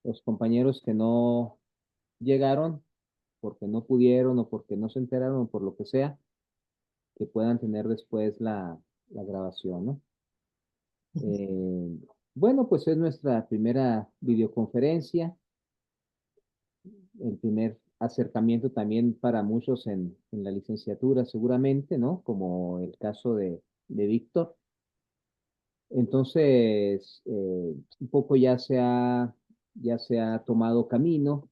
los compañeros que no llegaron porque no pudieron o porque no se enteraron o por lo que sea, que puedan tener después la grabación, ¿no? Eh, bueno, pues es nuestra primera videoconferencia, el primer acercamiento también para muchos en la licenciatura seguramente, ¿no? Como el caso de Víctor. Entonces, un poco ya se ha tomado camino,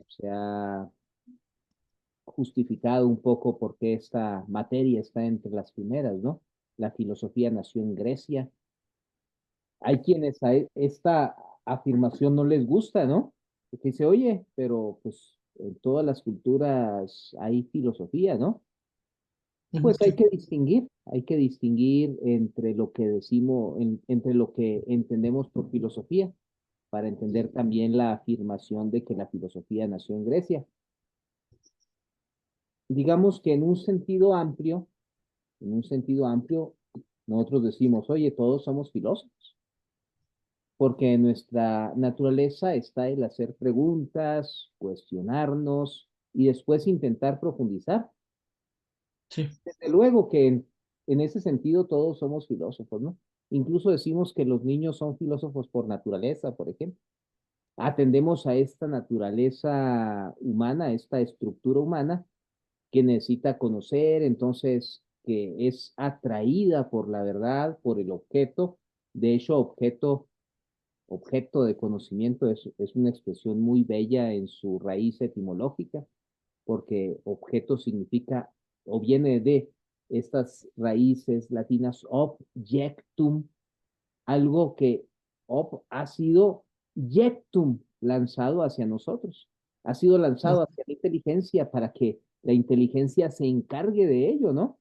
se ha justificado un poco por qué esta materia está entre las primeras, ¿no? La filosofía nació en Grecia. Hay quienes a esta afirmación no les gusta, ¿no? Porque dice, oye, pero pues en todas las culturas hay filosofía, ¿no? Ujú, Pues sí. hay que distinguir entre lo que decimos, entre lo que entendemos por filosofía, para entender también la afirmación de que la filosofía nació en Grecia. Digamos que en un sentido amplio, nosotros decimos, oye, todos somos filósofos, porque en nuestra naturaleza está el hacer preguntas, cuestionarnos y después intentar profundizar. Sí. Desde luego que en ese sentido todos somos filósofos, ¿no? Incluso decimos que los niños son filósofos por naturaleza, por ejemplo. Atendemos a esta naturaleza humana, esta estructura humana que necesita conocer, entonces que es atraída por la verdad, por el objeto. De hecho, objeto de conocimiento es una expresión muy bella en su raíz etimológica, porque objeto significa o viene de estas raíces latinas objectum, algo que ha sido jectum lanzado hacia nosotros, ha sido lanzado hacia la inteligencia para que la inteligencia se encargue de ello, ¿no?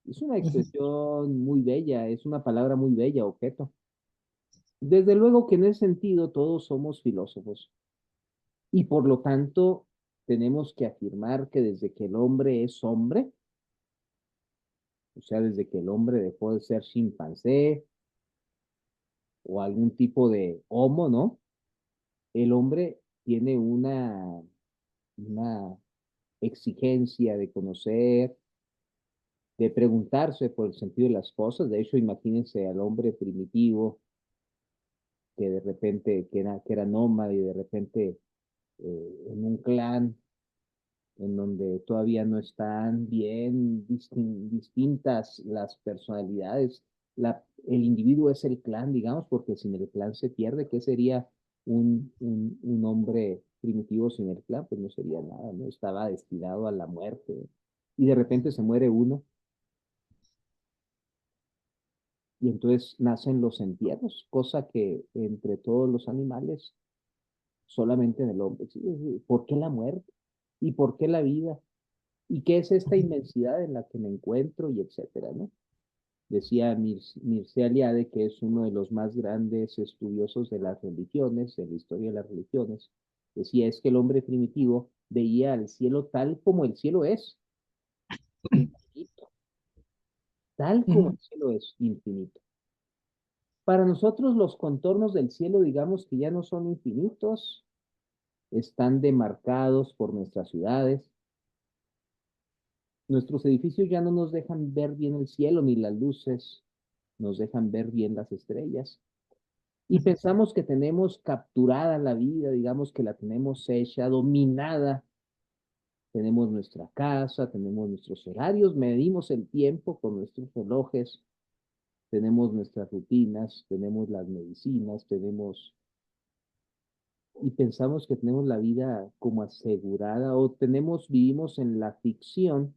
Es una Ujú. expresión muy bella, es una palabra muy bella, objeto. Desde luego que en ese sentido todos somos filósofos y por lo tanto tenemos que afirmar que desde que el hombre es hombre, o sea, desde que el hombre dejó de ser chimpancé o algún tipo de homo, ¿no? El hombre tiene una exigencia de conocer, de preguntarse por el sentido de las cosas. De hecho, imagínense al hombre primitivo que de repente, que era nómada y de repente en un clan en donde todavía no están bien distintas las personalidades. El individuo es el clan, digamos, porque sin el clan se pierde. ¿Qué sería un hombre primitivo sin el clan? Pues no sería nada, ¿no? Estaba destinado a la muerte. Y de repente se muere uno y entonces nacen los entierros, cosa que entre todos los animales, solamente en el hombre. ¿Sí? ¿Por qué la muerte? ¿Y por qué la vida? ¿Y qué es esta inmensidad en la que me encuentro? Y etcétera, ¿no? Decía Mircea Eliade, que es uno de los más grandes estudiosos de las religiones, de la historia de las religiones, decía es que el hombre primitivo veía al cielo tal como el cielo es, infinito, tal como Ujú. el cielo es, infinito. Para nosotros los contornos del cielo, digamos que ya no son infinitos, están demarcados por nuestras ciudades. Nuestros edificios ya no nos dejan ver bien el cielo ni las luces, nos dejan ver bien las estrellas. Y Ujú. pensamos que tenemos capturada la vida, digamos que la tenemos hecha, dominada. Tenemos nuestra casa, tenemos nuestros horarios, medimos el tiempo con nuestros relojes, tenemos nuestras rutinas, tenemos las medicinas, y pensamos que tenemos la vida como asegurada o vivimos en la ficción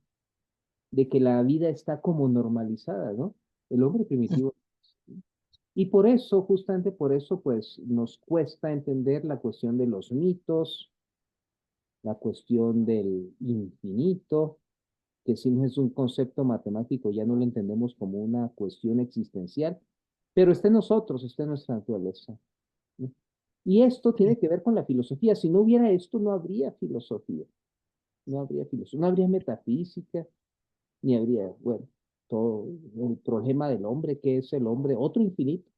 de que la vida está como normalizada, ¿no? El hombre primitivo. Y por eso, justamente por eso, pues nos cuesta entender la cuestión de los mitos, la cuestión del infinito, que si no es un concepto matemático, ya no lo entendemos como una cuestión existencial, pero está en nosotros, está en nuestra naturaleza, ¿no? Y esto tiene que ver con la filosofía. Si no hubiera esto, no habría filosofía, no habría metafísica, ni habría, bueno, todo el problema del hombre, que es el hombre, otro infinito.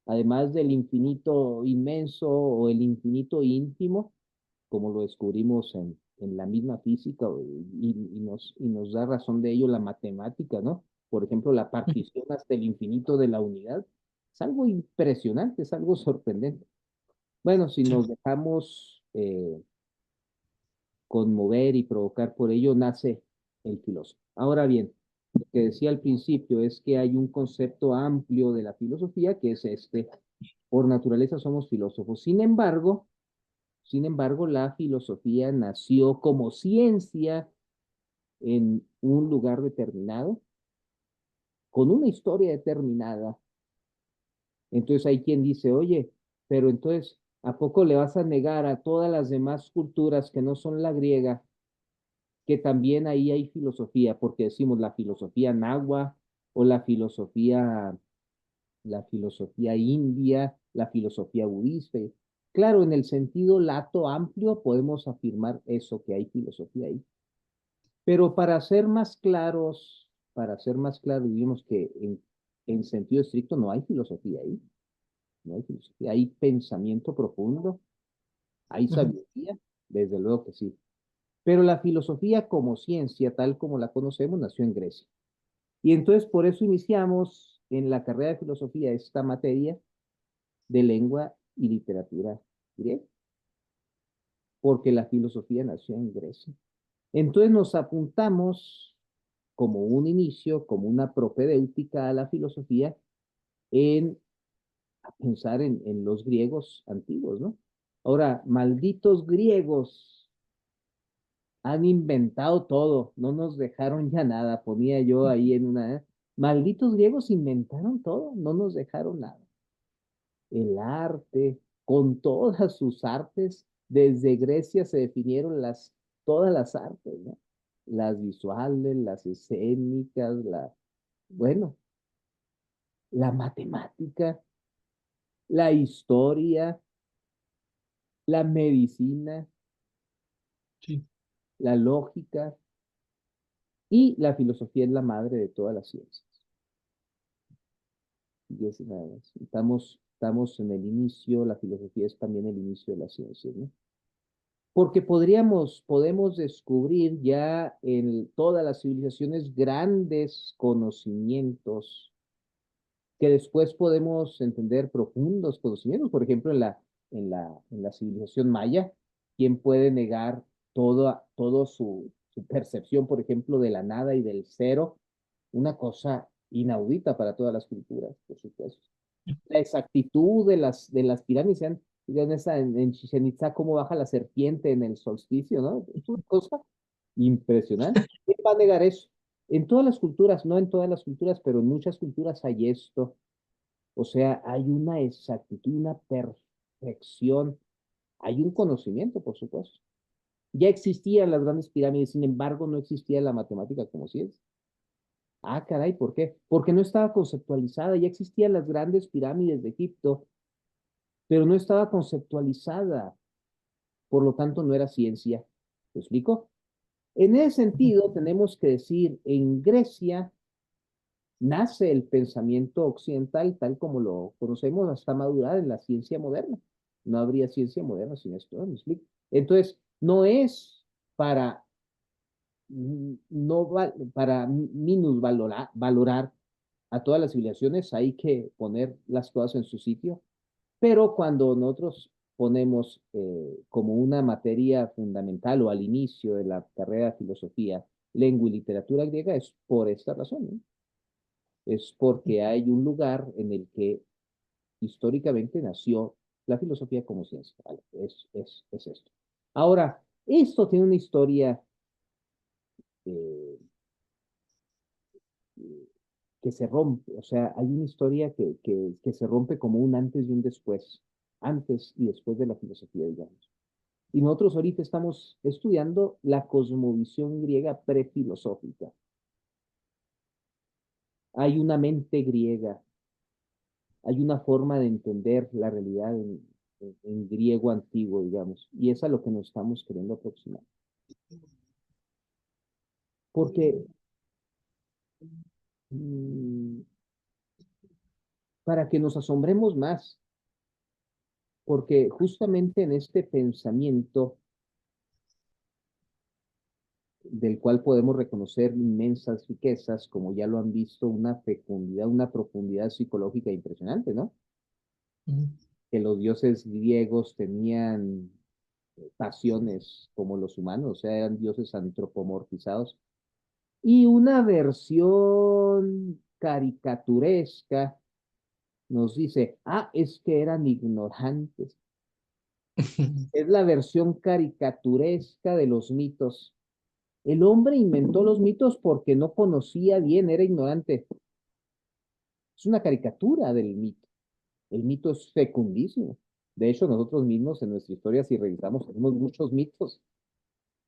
además del infinito inmenso o el infinito íntimo, como lo descubrimos en la misma física, y nos da razón de ello la matemática, ¿no? Por ejemplo, la partición hasta el infinito de la unidad. Es algo impresionante, es algo sorprendente. Bueno, si Sí. nos dejamos conmover y provocar por ello, nace el filósofo. Ahora bien, lo que decía al principio es que hay un concepto amplio de la filosofía que es este: por naturaleza somos filósofos. Sin embargo, la filosofía nació como ciencia en un lugar determinado, con una historia determinada. Entonces hay quien dice, oye, pero entonces, ¿a poco le vas a negar a todas las demás culturas que no son la griega, que también ahí hay filosofía? Porque decimos la filosofía náhuatl o la filosofía india, la filosofía budista. Claro, en el sentido lato amplio podemos afirmar eso, que hay filosofía ahí. Pero para ser más claros, digamos que en sentido estricto no hay filosofía ahí, no hay filosofía, hay pensamiento profundo, hay Ujú. sabiduría, desde luego que sí. Pero la filosofía como ciencia, tal como la conocemos, nació en Grecia. Y entonces por eso iniciamos en la carrera de filosofía esta materia de lengua y literatura griega, porque la filosofía nació en Grecia. Entonces nos apuntamos como un inicio, como una propedéutica a la filosofía, en pensar en los griegos antiguos, ¿no? Ahora, malditos griegos han inventado todo, no nos dejaron ya nada, ponía yo ahí en una... Malditos griegos inventaron todo, no nos dejaron nada. El arte, con todas sus artes, desde Grecia se definieron todas las artes, ¿no? Las visuales, las escénicas, bueno, la matemática, la historia, la medicina, Sí. la lógica y la filosofía es la madre de todas las ciencias. Y es nada más. Estamos en el inicio, la filosofía es también el inicio de las ciencias, ¿no? Porque podemos descubrir ya en todas las civilizaciones grandes conocimientos que después podemos entender profundos conocimientos. Por ejemplo, en la civilización maya, ¿quién puede negar todo su percepción, por ejemplo, de la nada y del cero? Una cosa inaudita para todas las culturas, por supuesto. La exactitud de las pirámides, digan en Chichen Itza, cómo baja la serpiente en el solsticio, ¿no? Es una cosa impresionante. ¿Quién va a negar eso? En todas las culturas, no en todas las culturas, pero en muchas culturas hay esto. O sea, hay una exactitud, una perfección, hay un conocimiento, por supuesto. Ya existían las grandes pirámides, sin embargo, no existía la matemática como ciencia. Ah, caray, ¿por qué? Porque no estaba conceptualizada. Ya existían las grandes pirámides de Egipto, pero no estaba conceptualizada. Por lo tanto, no era ciencia. ¿Me explico? En ese Ujú. sentido, tenemos que decir, en Grecia nace el pensamiento occidental tal como lo conocemos hasta madurar en la ciencia moderna. No habría ciencia moderna sin esto, ¿no? ¿Me explico? Entonces, no es para, no para valorar a todas las civilizaciones, hay que poner las cosas en su sitio, pero cuando nosotros ponemos como una materia fundamental o al inicio de la carrera de filosofía, lengua y literatura griega, es por esta razón, ¿no? Es porque hay un lugar en el que históricamente nació la filosofía como ciencia. Vale, es esto. Ahora, esto tiene una historia eh, que se rompe, o sea, hay una historia que se rompe como un antes y un después, antes y después de la filosofía, digamos. Y nosotros ahorita estamos estudiando la cosmovisión griega prefilosófica. Hay una mente griega, hay una forma de entender la realidad en griego antiguo, digamos, y es a lo que nos estamos queriendo aproximar. Porque mm, para que nos asombremos más, porque justamente en este pensamiento del cual podemos reconocer inmensas riquezas, como ya lo han visto, una fecundidad, una profundidad psicológica impresionante, ¿no? Ujú. Que los dioses griegos tenían pasiones como los humanos, o sea, eran dioses antropomorfizados. Y una versión caricaturesca nos dice, es que eran ignorantes. Es la versión caricaturesca de los mitos. El hombre inventó los mitos porque no conocía bien, era ignorante. Es una caricatura del mito. El mito es fecundísimo. De hecho, nosotros mismos en nuestra historia, si revisamos, tenemos muchos mitos.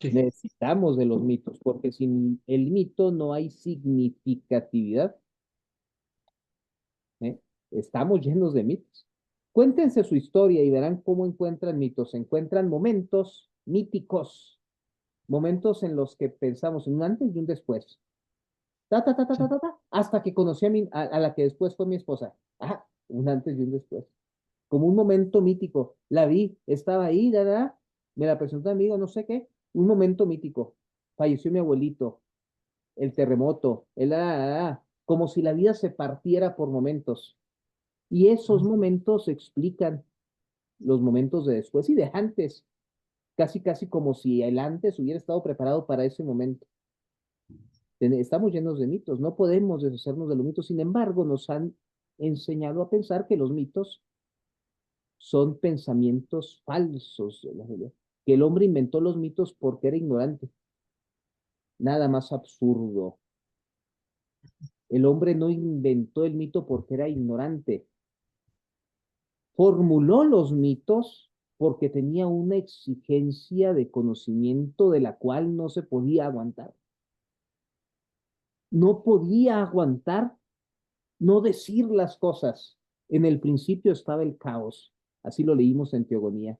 Sí, Necesitamos de los mitos, porque sin el mito no hay significatividad. ¿Eh? Estamos llenos de mitos. Cuéntense su historia y verán cómo encuentran mitos. Encuentran momentos míticos, momentos en los que pensamos un antes y un después. sí. Hasta que conocí a la que después fue mi esposa. Un antes y un después. Como un momento mítico. La vi, estaba ahí, me la presentó un amigo, no sé qué. Un momento mítico. Falleció mi abuelito, el terremoto, como si la vida se partiera por momentos. Y esos Ujú. momentos explican los momentos de después y de antes, casi, casi como si el antes hubiera estado preparado para ese momento. Estamos llenos de mitos, no podemos deshacernos de los mitos, sin embargo, nos han enseñado a pensar que los mitos son pensamientos falsos de la realidad, que el hombre inventó los mitos porque era ignorante. Nada más absurdo. El hombre no inventó el mito porque era ignorante. Formuló los mitos porque tenía una exigencia de conocimiento de la cual no se podía aguantar. No podía aguantar no decir las cosas. En el principio estaba el caos. Así lo leímos en Teogonía.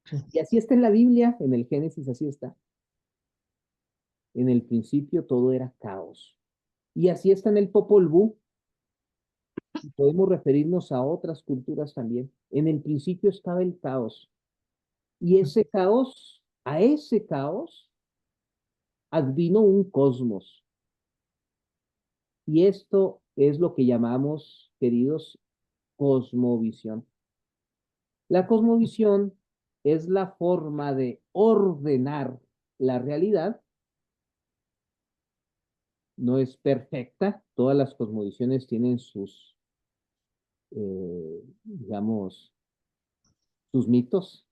Sí. Y así está en la Biblia, en el Génesis, así está. En el principio todo era caos. Y así está en el Popol Vuh. Podemos referirnos a otras culturas también. En el principio estaba el caos. Y ese caos, a ese caos, advino un cosmos. Y esto es lo que llamamos, queridos, cosmovisión. La cosmovisión es la forma de ordenar la realidad. No es perfecta. Todas las cosmovisiones tienen digamos, sus mitos.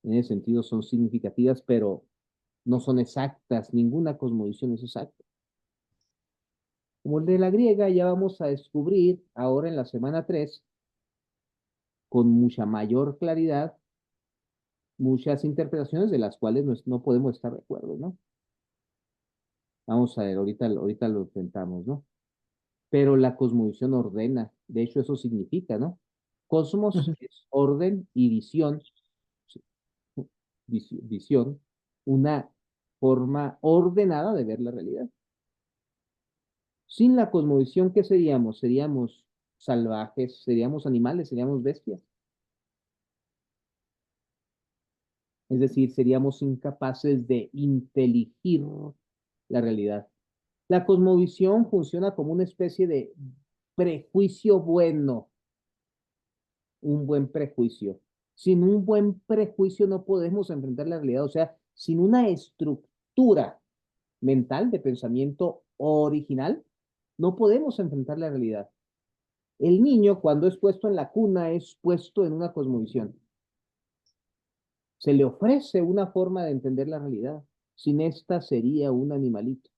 En ese sentido son significativas, pero no son exactas. Ninguna cosmovisión es exacta. Como el de la griega, ya vamos a descubrir ahora en la semana 3 con mucha mayor claridad, muchas interpretaciones de las cuales no podemos estar de acuerdo, ¿no? Vamos a ver, ahorita lo intentamos, ¿no? Pero la cosmovisión ordena, de hecho eso significa, ¿no? Cosmos Ujú. es orden y visión, sí, visión, una forma ordenada de ver la realidad. Sin la cosmovisión, ¿qué seríamos? Seríamos salvajes, seríamos animales, seríamos bestias. Es decir, seríamos incapaces de inteligir la realidad. La cosmovisión funciona como una especie de prejuicio bueno, un buen prejuicio. Sin un buen prejuicio no podemos enfrentar la realidad, o sea, sin una estructura mental de pensamiento original, no podemos enfrentar la realidad. El niño, cuando es puesto en la cuna, es puesto en una cosmovisión. Se le ofrece una forma de entender la realidad. Sin esta sería un animalito.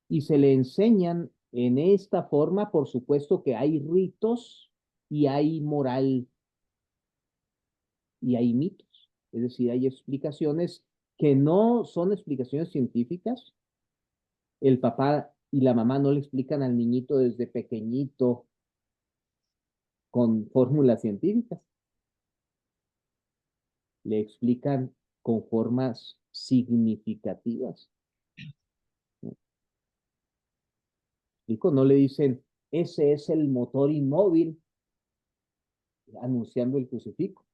Y se le enseñan en esta forma, por supuesto que hay ritos y hay moral y hay mitos. Es decir, hay explicaciones que no son explicaciones científicas. El papá y la mamá no le explican al niñito desde pequeñito con fórmulas científicas. Le explican con formas significativas. ¿No? No le dicen, Ese es el motor inmóvil anunciando el crucifijo,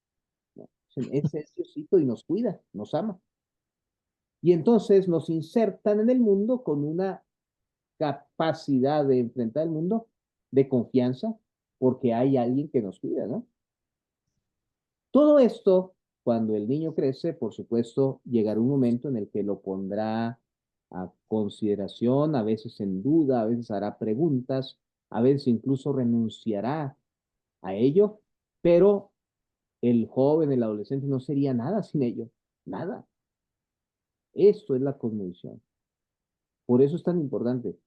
¿no? Ese es Diosito y nos cuida, nos ama. Y entonces nos insertan en el mundo con una capacidad de enfrentar el mundo de confianza porque hay alguien que nos cuida, ¿no? Todo esto, cuando el niño crece, por supuesto, llegará un momento en el que lo pondrá a consideración, a veces en duda, a veces hará preguntas, a veces incluso renunciará a ello, pero el joven, el adolescente no sería nada sin ello, nada. Esto es la cosmovisión. Por eso es tan importante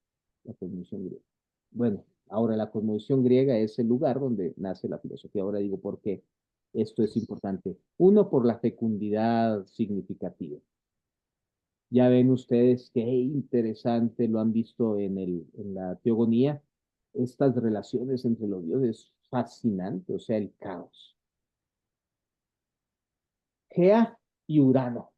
la cosmovisión griega. Bueno, ahora la cosmovisión griega es el lugar donde nace la filosofía. Ahora digo por qué esto es importante. Uno, por la fecundidad significativa. Ya ven ustedes qué interesante, lo han visto en la teogonía, estas relaciones entre los dioses, fascinante, o sea, el caos. Gea y Urano.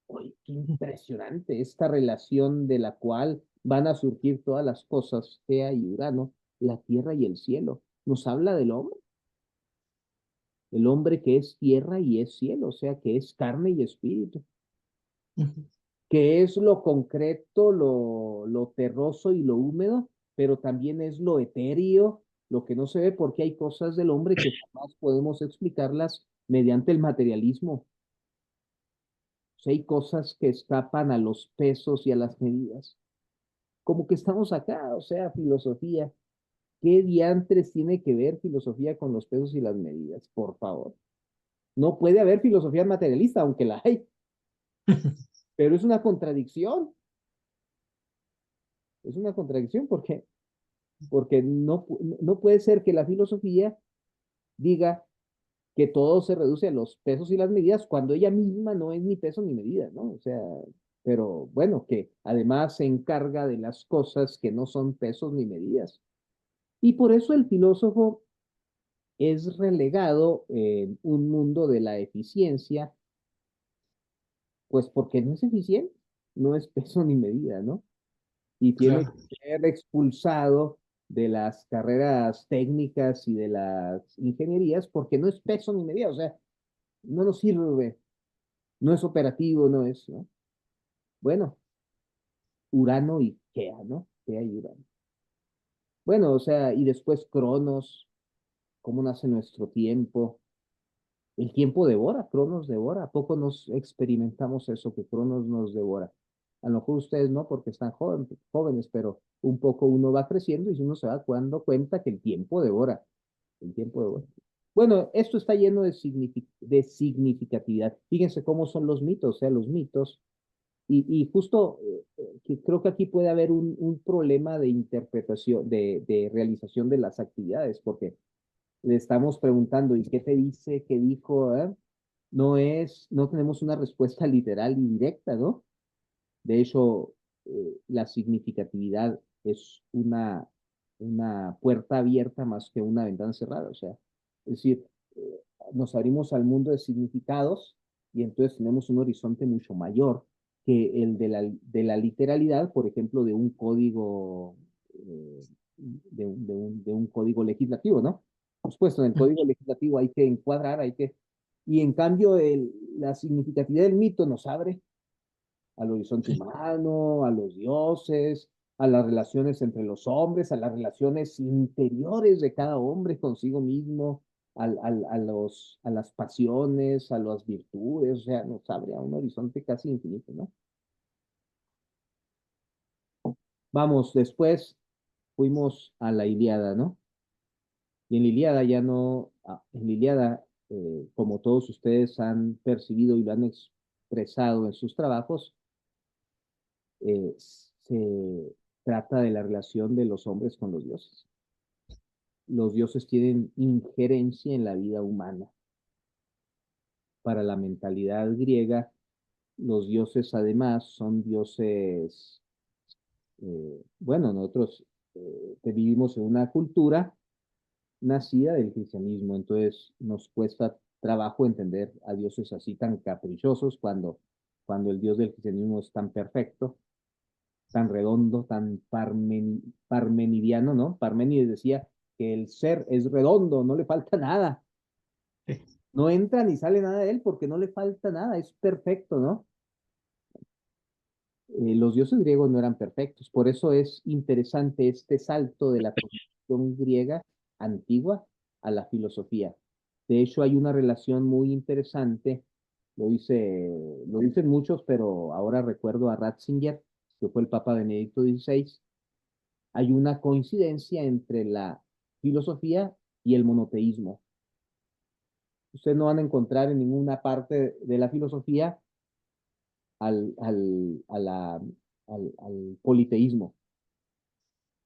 Uy, qué impresionante esta relación de la cual van a surgir todas las cosas, Gea y Urano, la tierra y el cielo. Nos habla del hombre, el hombre que es tierra y es cielo, o sea, que es carne y espíritu, que es lo concreto, lo terroso y lo húmedo, pero también es lo etéreo, lo que no se ve, porque hay cosas del hombre que jamás podemos explicarlas mediante el materialismo. O sea, hay cosas que escapan a los pesos y a las medidas. Como que estamos acá, o sea, filosofía. ¿Qué diantres tiene que ver filosofía con los pesos y las medidas? Por favor. No puede haber filosofía materialista, aunque la hay, pero es una contradicción. Es una contradicción porque no puede ser que la filosofía diga que todo se reduce a los pesos y las medidas cuando ella misma no es ni peso ni medida, ¿no? O sea, pero bueno, que además se encarga de las cosas que no son pesos ni medidas. Y por eso el filósofo es relegado en un mundo de la eficiencia, pues porque no es eficiente, no es peso ni medida, ¿no? Y tiene Claro. que ser expulsado de las carreras técnicas y de las ingenierías porque no es peso ni medida, o sea, no nos sirve, no es operativo, no es, ¿no? Bueno, Urano y Gea, ¿no? Gea y Urano. Bueno, o sea, y después Cronos, cómo nace nuestro tiempo. El tiempo devora, Cronos devora. ¿A poco nos experimentamos eso, que Cronos nos devora? A lo mejor ustedes no, porque están jóvenes, pero un poco uno va creciendo y uno se va dando cuenta que el tiempo devora. El tiempo devora. Bueno, esto está lleno de significatividad. Fíjense cómo son los mitos, o sea, los mitos. Y justo que creo que aquí puede haber un problema de interpretación, de realización de las actividades, porque le estamos preguntando, ¿y qué te dice? ¿Qué dijo? No tenemos una respuesta literal y directa, ¿no? De hecho, la significatividad es una puerta abierta más que una ventana cerrada, o sea, es decir, eh, nos abrimos al mundo de significados y entonces tenemos un horizonte mucho mayor que el de la literalidad, por ejemplo, de un código, de un código legislativo, ¿no? Por supuesto, en el código legislativo hay que encuadrar, y en cambio la significatividad del mito nos abre al horizonte Sí. humano, a los dioses, a las relaciones entre los hombres, a las relaciones interiores de cada hombre consigo mismo, a las pasiones, a las virtudes, o sea, nos abre a un horizonte casi infinito, ¿no? Vamos, después fuimos a la Ilíada, ¿no? Y en la Ilíada ya no, en la Ilíada, como todos ustedes han percibido y lo han expresado en sus trabajos, se trata de la relación de los hombres con los dioses. Los dioses tienen injerencia en la vida humana. Para la mentalidad griega, los dioses además son dioses, bueno, nosotros que vivimos en una cultura nacida del cristianismo, entonces nos cuesta trabajo entender a dioses así tan caprichosos cuando el Dios del cristianismo es tan perfecto. tan redondo, tan parmenidiano, ¿no? Parménides decía que el ser es redondo, no le falta nada. sí, No entra ni sale nada de él porque no le falta nada, es perfecto, ¿no? Los dioses griegos no eran perfectos, por eso es interesante este salto de la cosmovisión griega antigua a la filosofía. De hecho, hay una relación muy interesante, lo dicen muchos, pero ahora recuerdo a Ratzinger, que fue el Papa Benedicto XVI. Hay una coincidencia entre la filosofía y el monoteísmo. Ustedes no van a encontrar en ninguna parte de la filosofía al, al, a la, al politeísmo,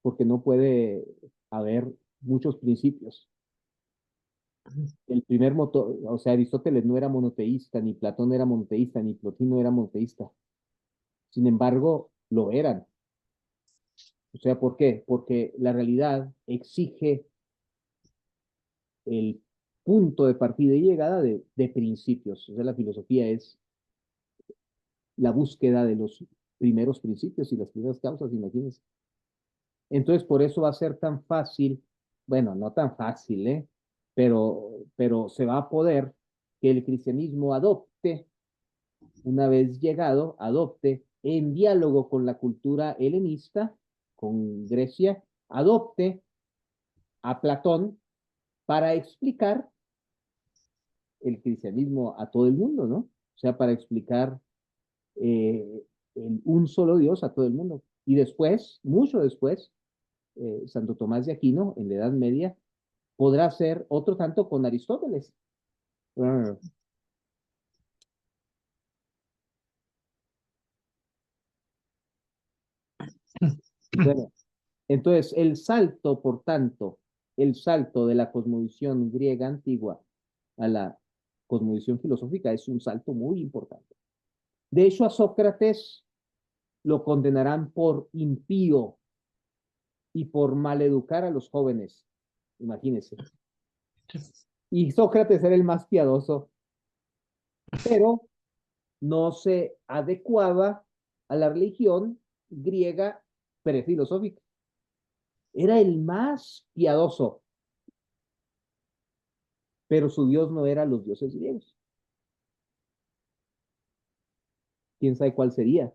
porque no puede haber muchos principios. El primer motor, o sea, Aristóteles no era monoteísta, ni Platón era monoteísta, ni Plotino era monoteísta. Sin embargo, lo eran. O sea, ¿por qué? Porque la realidad exige el punto de partida y llegada de principios. O sea, la filosofía es la búsqueda de los primeros principios y las primeras causas, imagínense. Entonces, por eso va a ser tan fácil, bueno, no tan fácil, ¿eh? Pero se va a poder que el cristianismo adopte, una vez llegado, adopte en diálogo con la cultura helenista, con Grecia, adopte a Platón para explicar el cristianismo a todo el mundo, ¿no? O sea, para explicar eh, un solo Dios a todo el mundo. Y después, mucho después, Santo Tomás de Aquino, en la Edad Media, podrá ser otro tanto con Aristóteles. Ah, bueno, entonces el salto, por tanto, el salto de la cosmovisión griega antigua a la cosmovisión filosófica es un salto muy importante. De hecho, a Sócrates lo condenarán por impío y por maleducar a los jóvenes. Imagínense. Y Sócrates era el más piadoso, pero no se adecuaba a la religión griega prefilosófica. Era el más piadoso, pero su dios no era los dioses griegos. ¿Quién sabe cuál sería?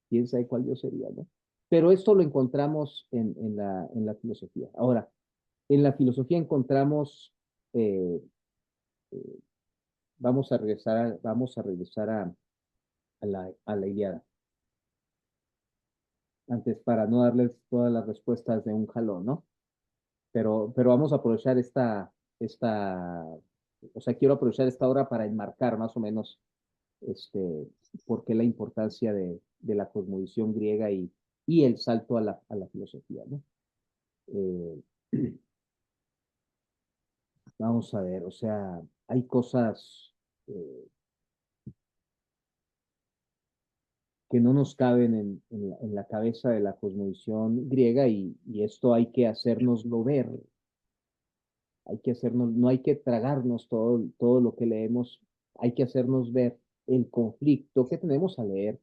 ¿Quién sabe cuál dios sería, no? Pero esto lo encontramos en la filosofía. Ahora, en la filosofía encontramos, eh, eh, vamos a regresar a la Ilíada. Antes, para no darles todas las respuestas de un jalón, ¿no? Pero vamos a aprovechar o sea, quiero aprovechar esta hora para enmarcar más o menos este, por qué la importancia de la cosmovisión griega y el salto a la filosofía, ¿no? Eh, vamos a ver, o sea, hay cosas eh, que no nos caben en la cabeza de la cosmovisión griega y esto hay que hacernoslo ver, hay que hacernos, no hay que tragarnos todo lo que leemos, hay que hacernos ver el conflicto que tenemos al leer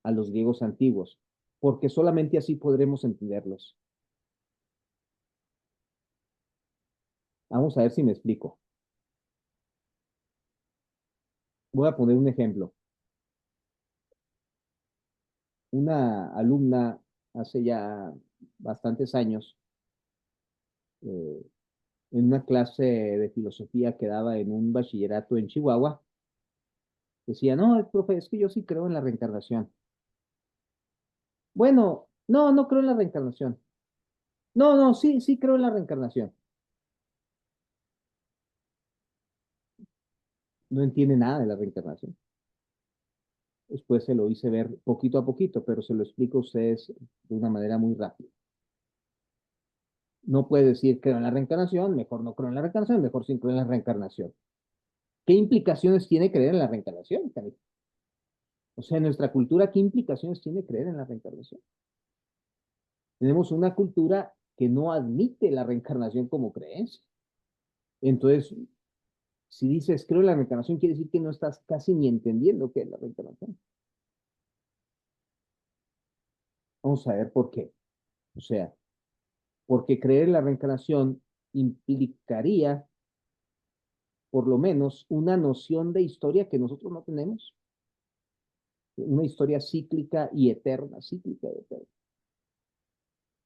a los griegos antiguos, porque solamente así podremos entenderlos. Vamos a ver si me explico. Voy a poner un ejemplo. Una alumna hace ya bastantes años, eh, en una clase de filosofía que daba en un bachillerato en Chihuahua, decía, no, profe, es que yo sí creo en la reencarnación. Bueno, no, no creo en la reencarnación. No, no, sí, sí creo en la reencarnación. No entiende nada de la reencarnación. Después se lo hice ver poquito a poquito, pero se lo explico a ustedes de una manera muy rápida. No puede decir creo en la reencarnación, mejor no creo en la reencarnación, mejor sí creo en la reencarnación. ¿Qué implicaciones tiene creer en la reencarnación, Cari? O sea, en nuestra cultura, ¿qué implicaciones tiene creer en la reencarnación? Tenemos una cultura que no admite la reencarnación como creencia. Entonces, si dices creo en la reencarnación, quiere decir que no estás casi ni entendiendo qué es la reencarnación. Vamos a ver por qué. O sea, porque creer en la reencarnación implicaría, por lo menos, una noción de historia que nosotros no tenemos. Una historia cíclica y eterna, cíclica y eterna.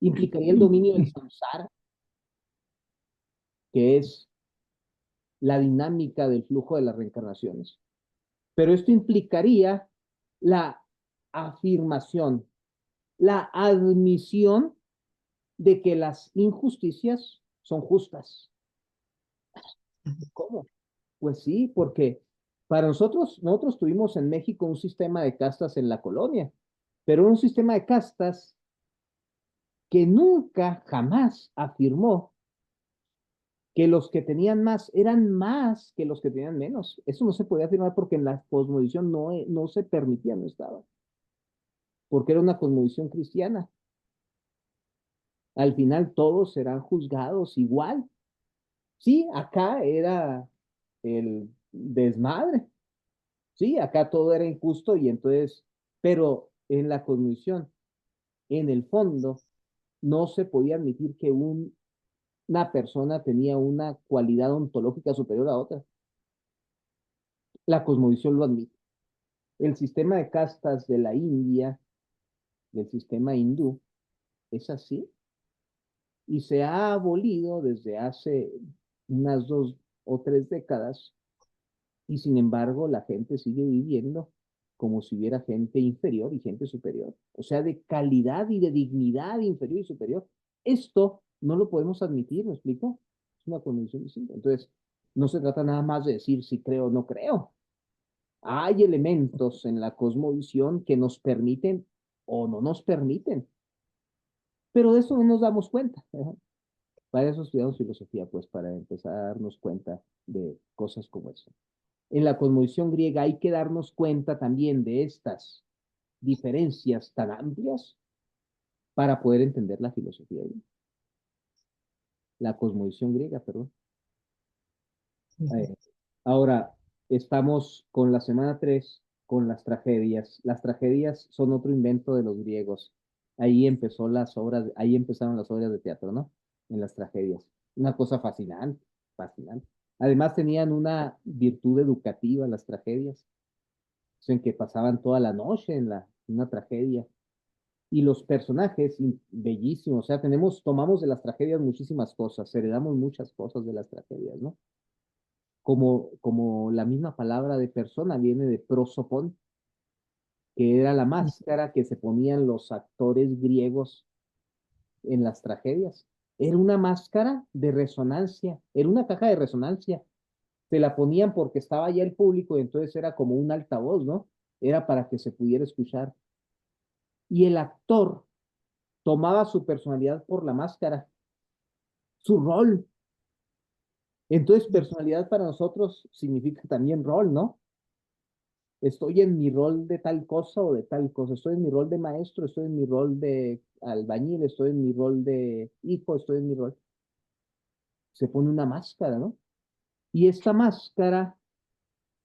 Implicaría el dominio del samsara, que es la dinámica del flujo de las reencarnaciones. Pero esto implicaría la afirmación, la admisión de que las injusticias son justas. ¿Cómo? Pues sí, porque para nosotros tuvimos en México un sistema de castas en la colonia, pero un sistema de castas que nunca, jamás afirmó que los que tenían más eran más que los que tenían menos. Eso no se podía afirmar porque en la cosmovisión no se permitía, no estaba, porque era una cosmovisión cristiana. Al final todos serán juzgados igual. Sí, acá era el desmadre. Sí, acá todo era injusto y entonces, pero en la cosmovisión, en el fondo, no se podía admitir que una persona tenía una cualidad ontológica superior a otra. La cosmovisión lo admite. El sistema de castas de la India, del sistema hindú, es así y se ha abolido desde hace unas 2 o 3 décadas y sin embargo la gente sigue viviendo como si hubiera gente inferior y gente superior. O sea, de calidad y de dignidad inferior y superior. Esto no lo podemos admitir, ¿me explico? Es una condición distinta. Entonces, no se trata nada más de decir si creo o no creo. Hay elementos en la cosmovisión que nos permiten o no nos permiten, pero de eso no nos damos cuenta. Para eso estudiamos filosofía, pues para empezar a darnos cuenta de cosas como eso. En la cosmovisión griega hay que darnos cuenta también de estas diferencias tan amplias para poder entender la filosofía, la cosmovisión griega, perdón. Eh, Ahora, estamos con la semana 3 con las tragedias. Las tragedias son otro invento de los griegos. Ahí empezaron las obras de teatro, ¿no? En las tragedias. Una cosa fascinante, fascinante. Además tenían una virtud educativa las tragedias, en que pasaban toda la noche en una tragedia. Y los personajes, bellísimos, o sea, tomamos de las tragedias muchísimas cosas, heredamos muchas cosas de las tragedias, ¿no? Como la misma palabra de persona viene de prosopón, que era la máscara que se ponían los actores griegos en las tragedias. Era una máscara de resonancia, era una caja de resonancia. Se la ponían porque estaba ya el público y entonces era como un altavoz, ¿no? Era para que se pudiera escuchar. Y el actor tomaba su personalidad por la máscara, su rol. Entonces, personalidad para nosotros significa también rol, ¿no? Estoy en mi rol de tal cosa o de tal cosa, estoy en mi rol de maestro, estoy en mi rol de albañil, estoy en mi rol de hijo, estoy en mi rol. Se pone una máscara, ¿no? Y esta máscara,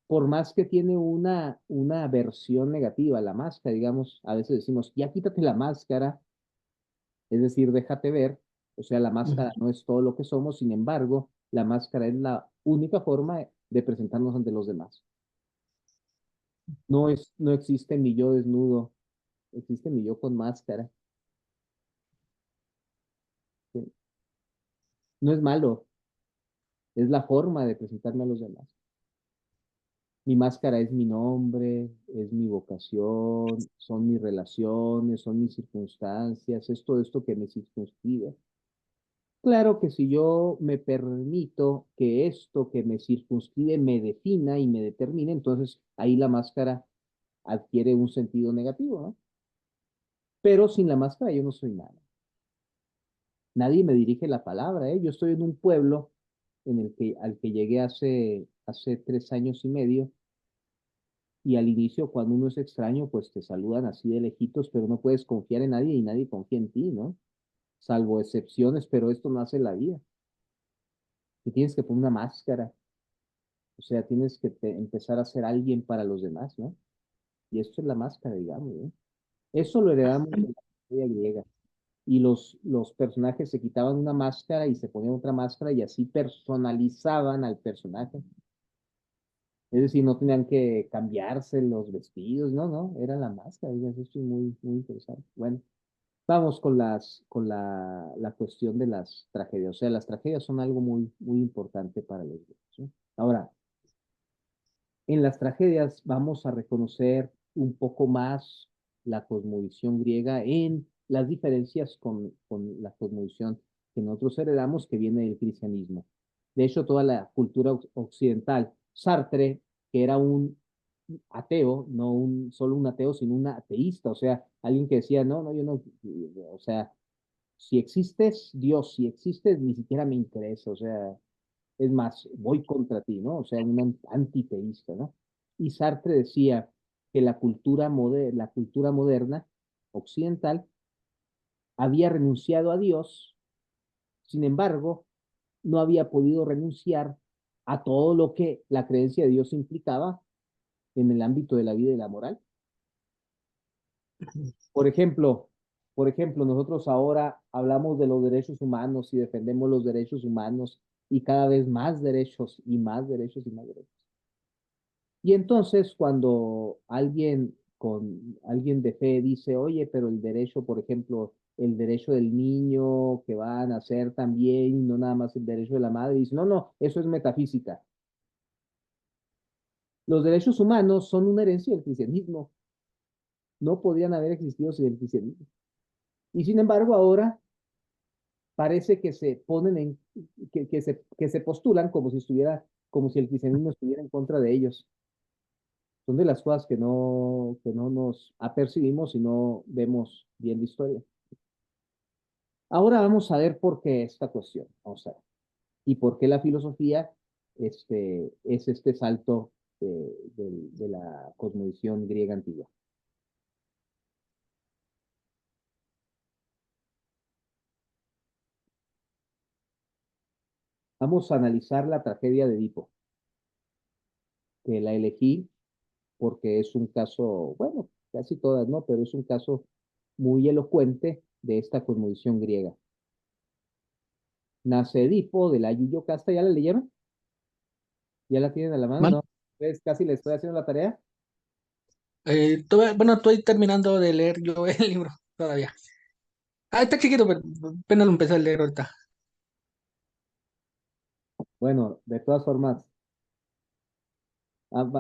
por más que tiene una versión negativa, la máscara, digamos, a veces decimos, ya quítate la máscara, es decir, déjate ver, o sea, la máscara no es todo lo que somos, sin embargo, la máscara es la única forma de presentarnos ante los demás. No existe mi yo desnudo, existe mi yo con máscara. ¿Sí? No es malo, es la forma de presentarme a los demás. Mi máscara es mi nombre, es mi vocación, son mis relaciones, son mis circunstancias, es todo esto que me circunscribe. Claro que si yo me permito que esto que me circunscribe me defina y me determine, entonces ahí la máscara adquiere un sentido negativo, ¿no? Pero sin la máscara yo no soy nada. Nadie me dirige la palabra, ¿eh? Yo estoy en un pueblo al que llegué hace 3 años y medio y al inicio cuando uno es extraño pues te saludan así de lejitos, pero no puedes confiar en nadie y nadie confía en ti, ¿no? Salvo excepciones, pero esto no hace la vida. Te tienes que poner una máscara, o sea, tienes que empezar a ser alguien para los demás, ¿no? Y esto es la máscara, digamos, ¿no? Eso lo heredamos de la griega. Y los personajes se quitaban una máscara y se ponían otra máscara y así personalizaban al personaje. Es decir, no tenían que cambiarse los vestidos, no, no, era la máscara. Y eso es muy, muy interesante. Bueno, vamos con la cuestión de las tragedias. O sea, las tragedias son algo muy, muy importante para los griegos, ¿no? Ahora, en las tragedias vamos a reconocer un poco más la cosmovisión griega en las diferencias con la cosmovisión que nosotros heredamos que viene del cristianismo. De hecho, toda la cultura occidental, Sartre, que era un ateo, no solo un ateo, sino un ateísta, o sea, alguien que decía, no, no, yo no, o sea, si existes, Dios, si existes, ni siquiera me interesa, o sea, es más, voy contra ti, ¿no? O sea, un antiteísta, ¿no? Y Sartre decía que la cultura moderna, occidental, había renunciado a Dios, sin embargo, no había podido renunciar a todo lo que la creencia de Dios implicaba en el ámbito de la vida y la moral. Por ejemplo, por ejemplo, nosotros ahora hablamos de los derechos humanos y defendemos los derechos humanos y cada vez más derechos y más derechos y más derechos. Y entonces cuando alguien de fe dice, oye, pero el derecho, por ejemplo, el derecho del niño que va a nacer también, no nada más el derecho de la madre, dice, no, no, eso es metafísica. Los derechos humanos son una herencia del cristianismo. No podrían haber existido sin el cristianismo. Y sin embargo, ahora parece que se ponen que se postulan como si el cristianismo estuviera en contra de ellos. Son de las cosas que no nos apercibimos y no vemos bien la historia. Ahora vamos a ver por qué esta cuestión, vamos a ver, y por qué la filosofía es este salto de la cosmovisión griega antigua. Vamos a analizar la tragedia de Edipo, que la elegí porque es un caso, bueno, casi todas, ¿no? Pero es un caso muy elocuente de esta cosmovisión griega. Nace Edipo de la Yuyo Casta, ¿ya la leyeron? ¿Ya la tienen a la mano? Man, No. ¿Ustedes casi les estoy haciendo la tarea? bueno, estoy terminando de leer yo el libro todavía. Ah, está chiquito, pero apenas lo empecé a leer ahorita. Bueno, de todas formas,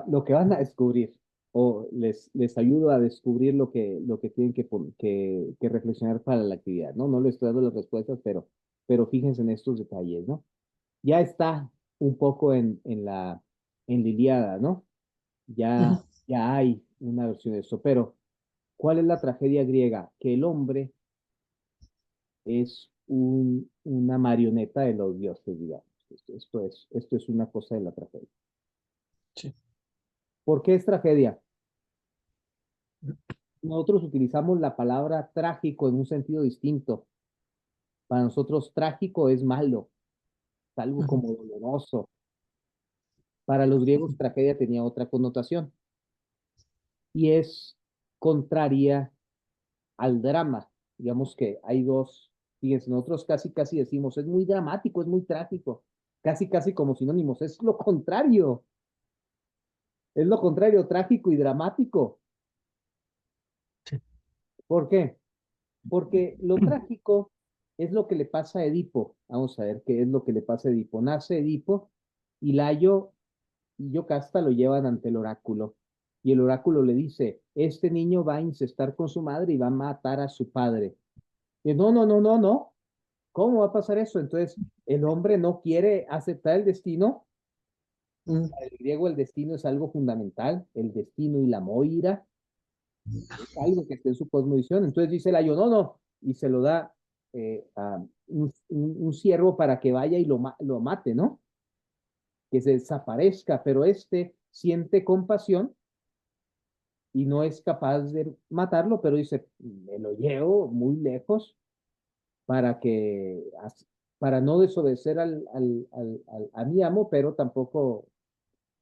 lo que van a descubrir, o les ayudo a descubrir lo que tienen que reflexionar para la actividad, ¿no? No les estoy dando las respuestas, pero fíjense en estos detalles, ¿no? Ya está un poco en la Ilíada, ¿no? Ujú. Ya hay una versión de esto, pero ¿cuál es la tragedia griega? Que el hombre es una marioneta de los dioses, digamos. Esto es una cosa de la tragedia. Sí. ¿Por qué es tragedia? Nosotros utilizamos la palabra trágico en un sentido distinto. Para nosotros trágico es malo, es algo Ujú. como doloroso. Para los griegos tragedia tenía otra connotación y es contraria al drama. Digamos que hay dos, fíjense, nosotros casi decimos, es muy dramático, es muy trágico, casi como sinónimos, es lo contrario, trágico y dramático. Sí. ¿Por qué? Porque lo trágico es lo que le pasa a Edipo. Vamos a ver qué es lo que le pasa a Edipo. Nace Edipo y Layo y Yocasta lo llevan ante el oráculo. Y el oráculo le dice, este niño va a incestar con su madre y va a matar a su padre. Y no, no, no, no, no. ¿Cómo va a pasar eso? Entonces, el hombre no quiere aceptar el destino. Mm. Para el griego el destino es algo fundamental, el destino y la moira es algo que está en su cosmovisión. Entonces dice Layo, no, no, y se lo da a un siervo para que vaya y lo mate, ¿no? Que se desaparezca, pero este siente compasión y no es capaz de matarlo, pero dice, me lo llevo muy lejos para que, para no desobedecer a mi amo, pero tampoco.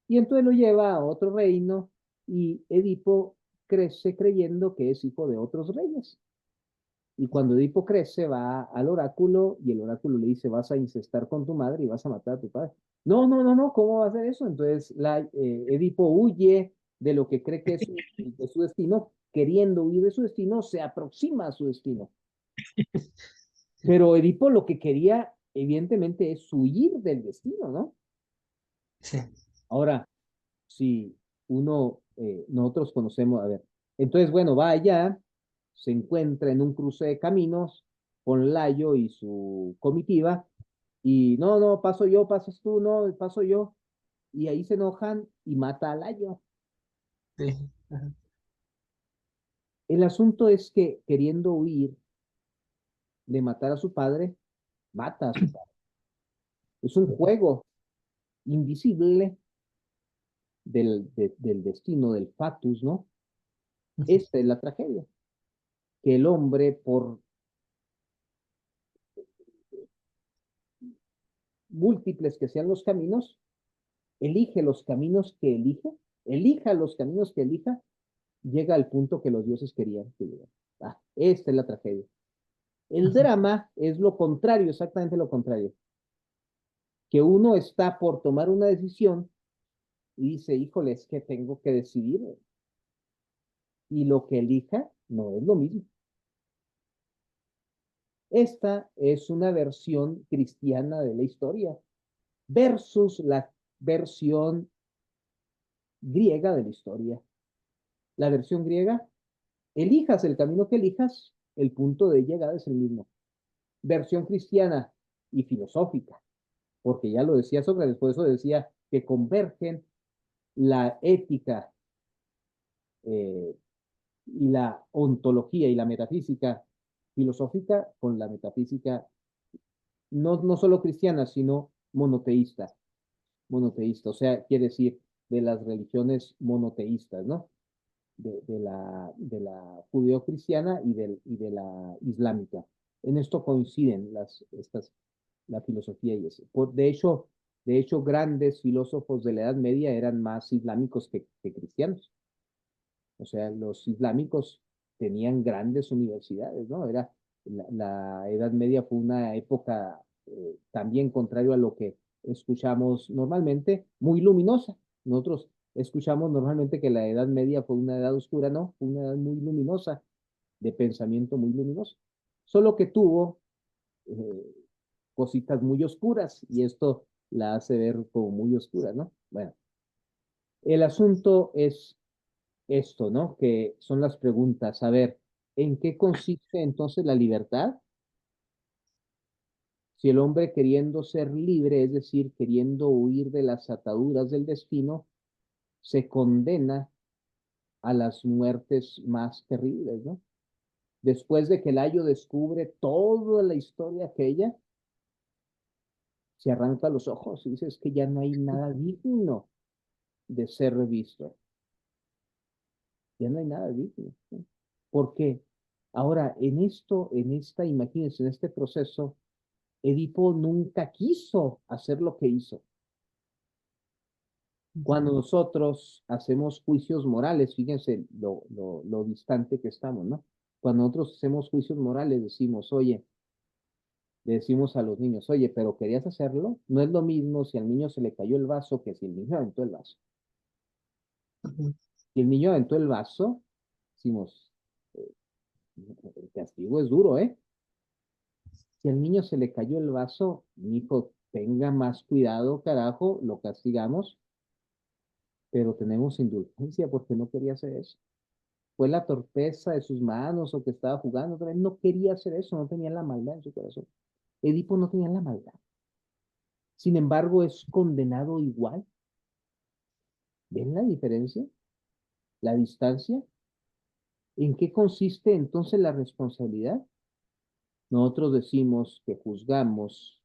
Y entonces lo lleva a otro reino y Edipo crece creyendo que es hijo de otros reyes. Y cuando Edipo crece, va al oráculo y el oráculo le dice, vas a incestar con tu madre y vas a matar a tu padre. No, no, no, no, ¿cómo va a hacer eso? Entonces Edipo huye de lo que cree que es de su destino, queriendo huir de su destino, se aproxima a su destino. Pero Edipo lo que quería, evidentemente, es huir del destino, ¿no? Sí, Ahora, si nosotros conocemos, a ver, entonces, bueno, va allá, se encuentra en un cruce de caminos con Layo y su comitiva, y no, no, paso yo, pasas tú, no, paso yo, y ahí se enojan y mata a Layo. sí. Ajá. El asunto es que queriendo huir de matar a su padre, mata a su padre. Es un juego invisible del destino, del fatus, ¿no? Esta es la tragedia, que el hombre, por múltiples que sean los caminos, elige los caminos que elige, elija los caminos que elija, llega al punto que los dioses querían que llegara. Esta es la tragedia. El drama es lo contrario, exactamente lo contrario, que uno está por tomar una decisión y dice, híjole, es que tengo que decidir, y lo que elija no es lo mismo. Esta es una versión cristiana de la historia versus la versión griega de la historia. La versión griega, elijas el camino que elijas, el punto de llegada es el mismo. Versión cristiana y filosófica, porque ya lo decía Sócrates, por eso decía que convergen la ética y la ontología y la metafísica filosófica con la metafísica no solo cristiana, sino monoteísta. Monoteísta, o sea, quiere decir de las religiones monoteístas, ¿no? De la judeocristiana y de la islámica. En esto coinciden la filosofía y eso. De hecho, grandes filósofos de la Edad Media eran más islámicos que cristianos. O sea, los islámicos tenían grandes universidades, ¿no? La Edad Media fue una época también contrario a lo que escuchamos normalmente, muy luminosa. Nosotros escuchamos normalmente que la Edad Media fue una edad oscura, no, fue una edad muy luminosa, de pensamiento muy luminoso. Solo que tuvo eh, cositas muy oscuras y esto la hace ver como muy oscura, ¿no? Bueno, el asunto es esto, ¿no? Que son las preguntas. A ver, ¿en qué consiste entonces la libertad? Si el hombre queriendo ser libre, es decir, queriendo huir de las ataduras del destino, se condena a las muertes más terribles, ¿no? Después de que Layo descubre toda la historia aquella, se arranca los ojos y dice, es que ya no hay nada digno de ser visto. Ya no hay nada digno, ¿no? ¿Por qué? Ahora, imagínense, en este proceso, Edipo nunca quiso hacer lo que hizo. Cuando nosotros hacemos juicios morales, fíjense lo distante que estamos, ¿no? Cuando nosotros hacemos juicios morales, decimos, oye, le decimos a los niños, oye, pero ¿querías hacerlo? No es lo mismo si al niño se le cayó el vaso que si el niño aventó el vaso. Si el niño aventó el vaso, decimos, eh, el castigo es duro, ¿eh? Si al niño se le cayó el vaso, mi hijo, tenga más cuidado, carajo, lo castigamos, pero tenemos indulgencia porque no quería hacer eso. Fue la torpeza de sus manos o que estaba jugando, pero él no quería hacer eso, no tenía la maldad en su corazón. Edipo no tenía la maldad. Sin embargo, es condenado igual. ¿Ven la diferencia? ¿La distancia? ¿En qué consiste entonces la responsabilidad? Nosotros decimos que juzgamos,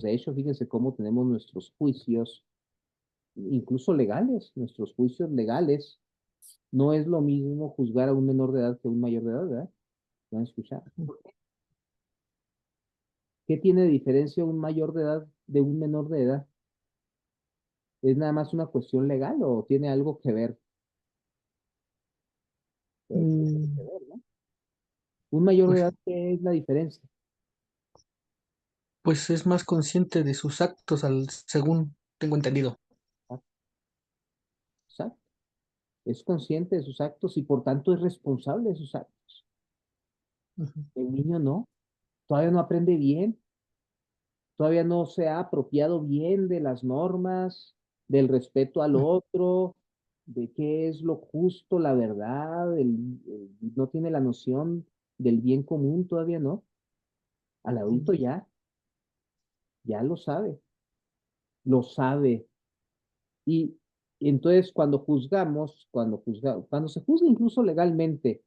de hecho, fíjense cómo tenemos nuestros juicios, incluso legales, nuestros juicios legales. No es lo mismo juzgar a un menor de edad que a un mayor de edad, ¿verdad? ¿No han escuchado? ¿Qué tiene de diferencia un mayor de edad de un menor de edad? ¿Es nada más una cuestión legal o tiene algo que ver? De hecho, tiene que Mm, ver, ¿no? Un mayor de Pues, edad, ¿qué es la diferencia? pues es más consciente de sus actos, según tengo entendido. Ah, exacto. Es consciente de sus actos y por tanto es responsable de sus actos. Ujú, El niño no, todavía no aprende bien, todavía no se ha apropiado bien de las normas, del respeto al otro, de qué es lo justo, la verdad, no tiene la noción del bien común, todavía no. Al adulto ujú. ya lo sabe. Y, y entonces cuando se juzga incluso legalmente,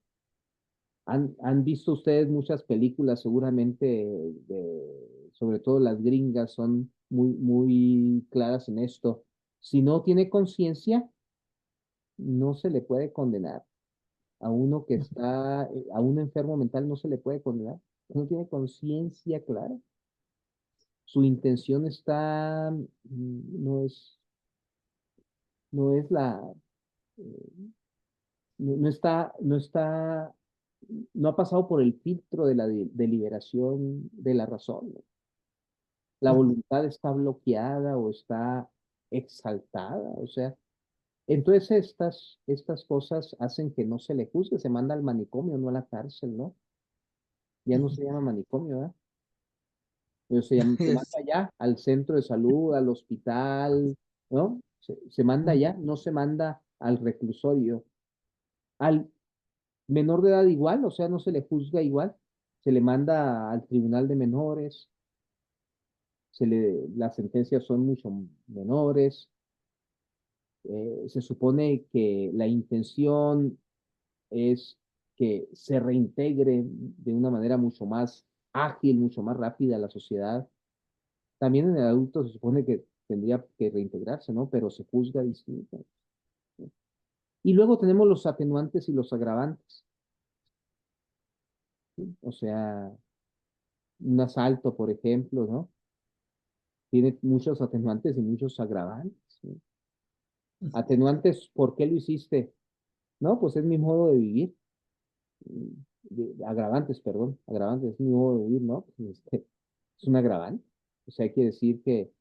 han visto ustedes muchas películas seguramente, sobre todo las gringas, son muy claras en esto. Si no tiene conciencia, no se le puede condenar. A uno que está, a un enfermo mental no se le puede condenar. No tiene conciencia clara. Su intención está, no es no ha pasado por el filtro de la deliberación de la razón, ¿no? La Ujú. voluntad está bloqueada o está exaltada, o sea, entonces estas cosas hacen que no se le juzgue, se manda al manicomio, no a la cárcel, ¿no? Ya no se llama manicomio, ¿verdad? Pero se manda Es- allá al centro de salud, al hospital, ¿no? Se manda allá, no se manda al reclusorio. Al menor de edad igual, o sea, no se le juzga igual, se le manda al tribunal de menores, las sentencias son mucho menores. Se supone que la intención es que se reintegre de una manera mucho más ágil, mucho más rápida a la sociedad. También en el adulto se supone que tendría que reintegrarse, ¿no? Pero se juzga distinto. Y luego tenemos los atenuantes y los agravantes, ¿sí? O sea, un asalto, por ejemplo, ¿no? Tiene muchos atenuantes y muchos agravantes, ¿sí? Atenuantes, ¿por qué lo hiciste? No, pues es mi modo de vivir. Agravantes, perdón, agravantes, es mi modo de vivir, ¿no? Pues, es un agravante. O sea, quiere decir que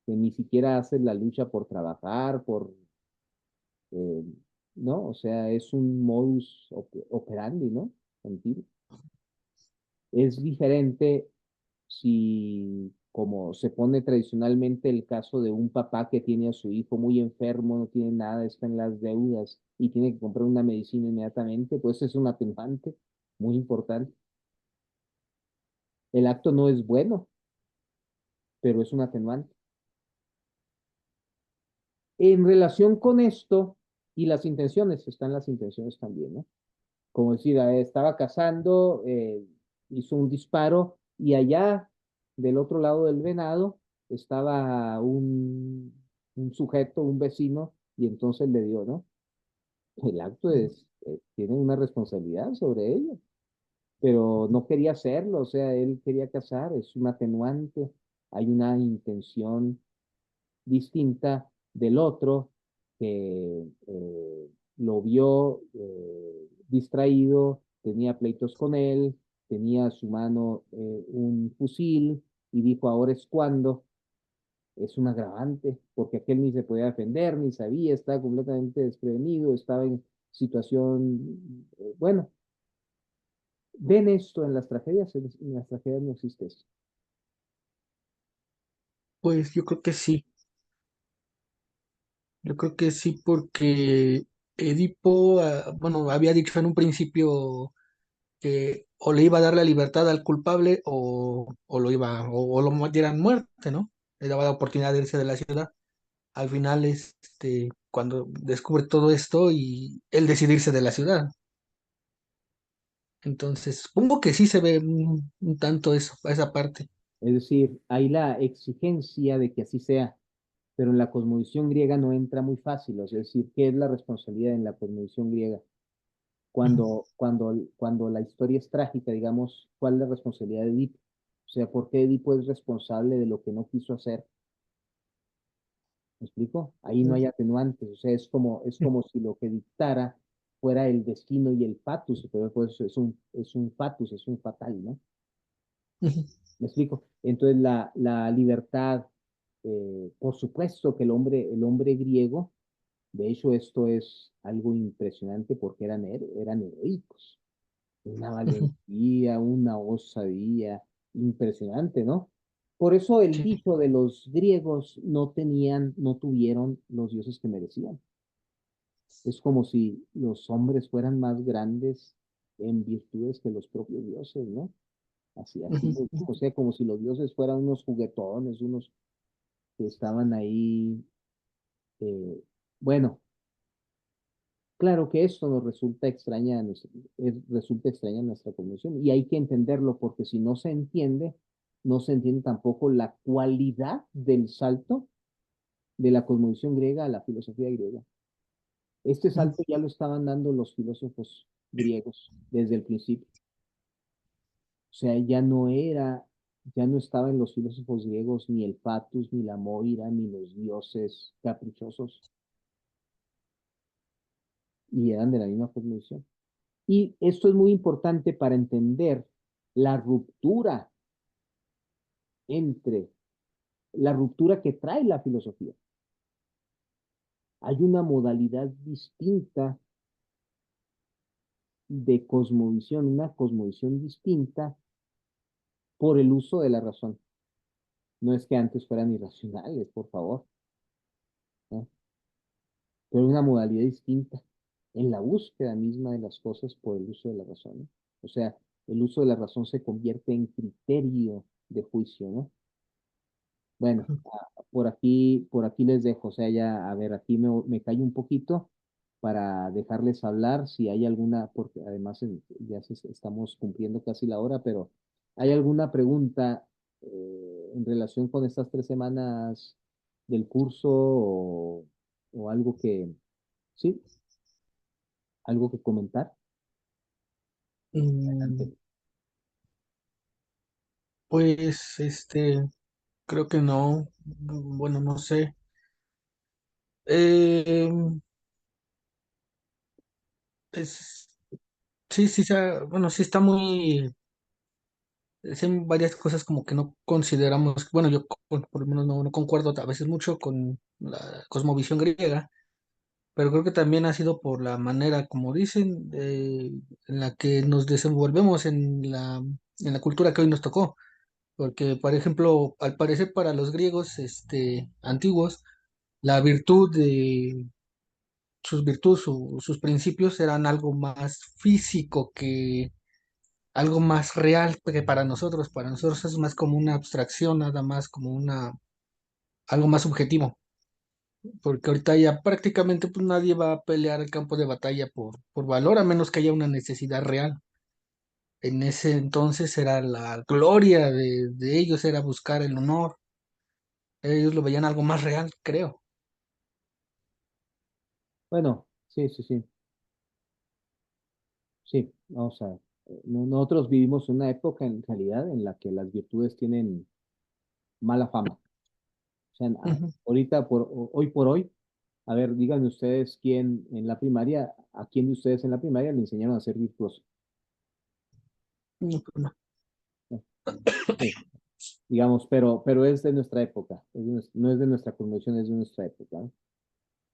ni siquiera haces la lucha por trabajar, eh, ¿no? O sea, es un modus operandi, ¿no? Contigo. Es diferente si, como se pone tradicionalmente el caso de un papá que tiene a su hijo muy enfermo, no tiene nada, está en las deudas y tiene que comprar una medicina inmediatamente, pues es un atenuante muy importante. El acto no es bueno, pero es un atenuante. En relación con esto y las intenciones, están las intenciones también, ¿no? Como decir, estaba cazando, hizo un disparo y allá del otro lado del venado estaba un sujeto, un vecino, y entonces le dio, ¿no? El acto tiene una responsabilidad sobre ello, pero no quería hacerlo, o sea, él quería cazar, es un atenuante, hay una intención distinta del otro que lo vio distraído, tenía pleitos con él, tenía a su mano un fusil y dijo, ahora es cuando. Es un agravante, porque aquel ni se podía defender, ni sabía, estaba completamente desprevenido, estaba en situación, bueno, ven esto en las tragedias no existe eso. Pues yo creo que sí, yo creo que sí porque Edipo, bueno, había dicho en un principio que o le iba a dar la libertad al culpable o lo dieran muerte, ¿no? Le daba la oportunidad de irse de la ciudad. Al final, cuando descubre todo esto y él decide irse de la ciudad. Entonces, supongo que sí se ve un tanto eso, esa parte. Es decir, hay la exigencia de que así sea, pero en la cosmovisión griega no entra muy fácil, o sea, es decir, ¿qué es la responsabilidad en la cosmovisión griega? Ujú. Cuando la historia es trágica, digamos, ¿cuál es la responsabilidad de Edipo? O sea, ¿por qué Edipo es responsable de lo que no quiso hacer? ¿Me explico? Ahí no hay atenuantes, o sea, es como si lo que dictara, fuera el destino y el fatus, pero pues es un fatus, es un fatal, ¿no? ujú, ¿Me explico? Entonces la libertad, por supuesto que el hombre griego, de hecho esto es algo impresionante porque eran heroicos, una ujú, valentía, una osadía impresionante, ¿no? Por eso el sí, dicho de los griegos no tuvieron los dioses que merecían. Es como si los hombres fueran más grandes en virtudes que los propios dioses, ¿no? Así, ujú, ujú, o sea, como si los dioses fueran unos juguetones, unos que estaban ahí. eh, bueno, claro que esto nos resulta extraña, resulta extraña en nuestra cognición y hay que entenderlo porque si no se entiende, no se entiende tampoco la cualidad del salto de la cosmovisión griega a la filosofía griega. Este ujú. salto ya lo estaban dando los filósofos griegos desde el principio. O sea, ya no estaba en los filósofos griegos ni el patus, ni la moira, ni los dioses caprichosos, y eran de la misma cosmovisión. Y esto es muy importante para entender la ruptura entre, la ruptura que trae la filosofía. Hay una modalidad distinta de cosmovisión, una cosmovisión distinta por el uso de la razón. No es que antes fueran irracionales, por favor, ¿no? Pero una modalidad distinta en la búsqueda misma de las cosas por el uso de la razón, ¿no? O sea, el uso de la razón se convierte en criterio de juicio, ¿no? Bueno, por aquí les dejo, o sea, ya, a ver, aquí me callo un poquito para dejarles hablar si hay alguna, porque además estamos cumpliendo casi la hora, pero ¿hay alguna pregunta en relación con estas 3 semanas del curso o algo sí, algo que comentar? Mm, Adelante. Pues, creo que no. Bueno, no sé. Eh, es, sí, sí, bueno, sí está muy, sí hay varias cosas como que no consideramos, bueno, yo por lo menos no concuerdo a veces mucho con la cosmovisión griega, pero creo que también ha sido por la manera, como dicen, en la que nos desenvolvemos en la cultura que hoy nos tocó. Porque, por ejemplo, al parecer para los griegos, antiguos, la virtud de sus virtudes, sus principios eran algo más físico que algo más real que para nosotros. Para nosotros es más como una abstracción, nada más como algo más subjetivo. Porque ahorita ya prácticamente pues, nadie va a pelear el campo de batalla por valor, a menos que haya una necesidad real. En ese entonces era la gloria de ellos, era buscar el honor. Ellos lo veían algo más real, creo. Bueno, sí, sí, sí, sí, vamos a ver. Nosotros vivimos una época en realidad en la que las virtudes tienen mala fama. O sea, Ujú. ahorita, hoy por hoy, a ver, díganme ustedes quién en la primaria, a quién de ustedes en la primaria le enseñaron a ser virtuoso. No, pues no. ¿No? Sí, digamos, pero es de nuestra época, no es de nuestra cosmovisión, es de nuestra época, ¿no?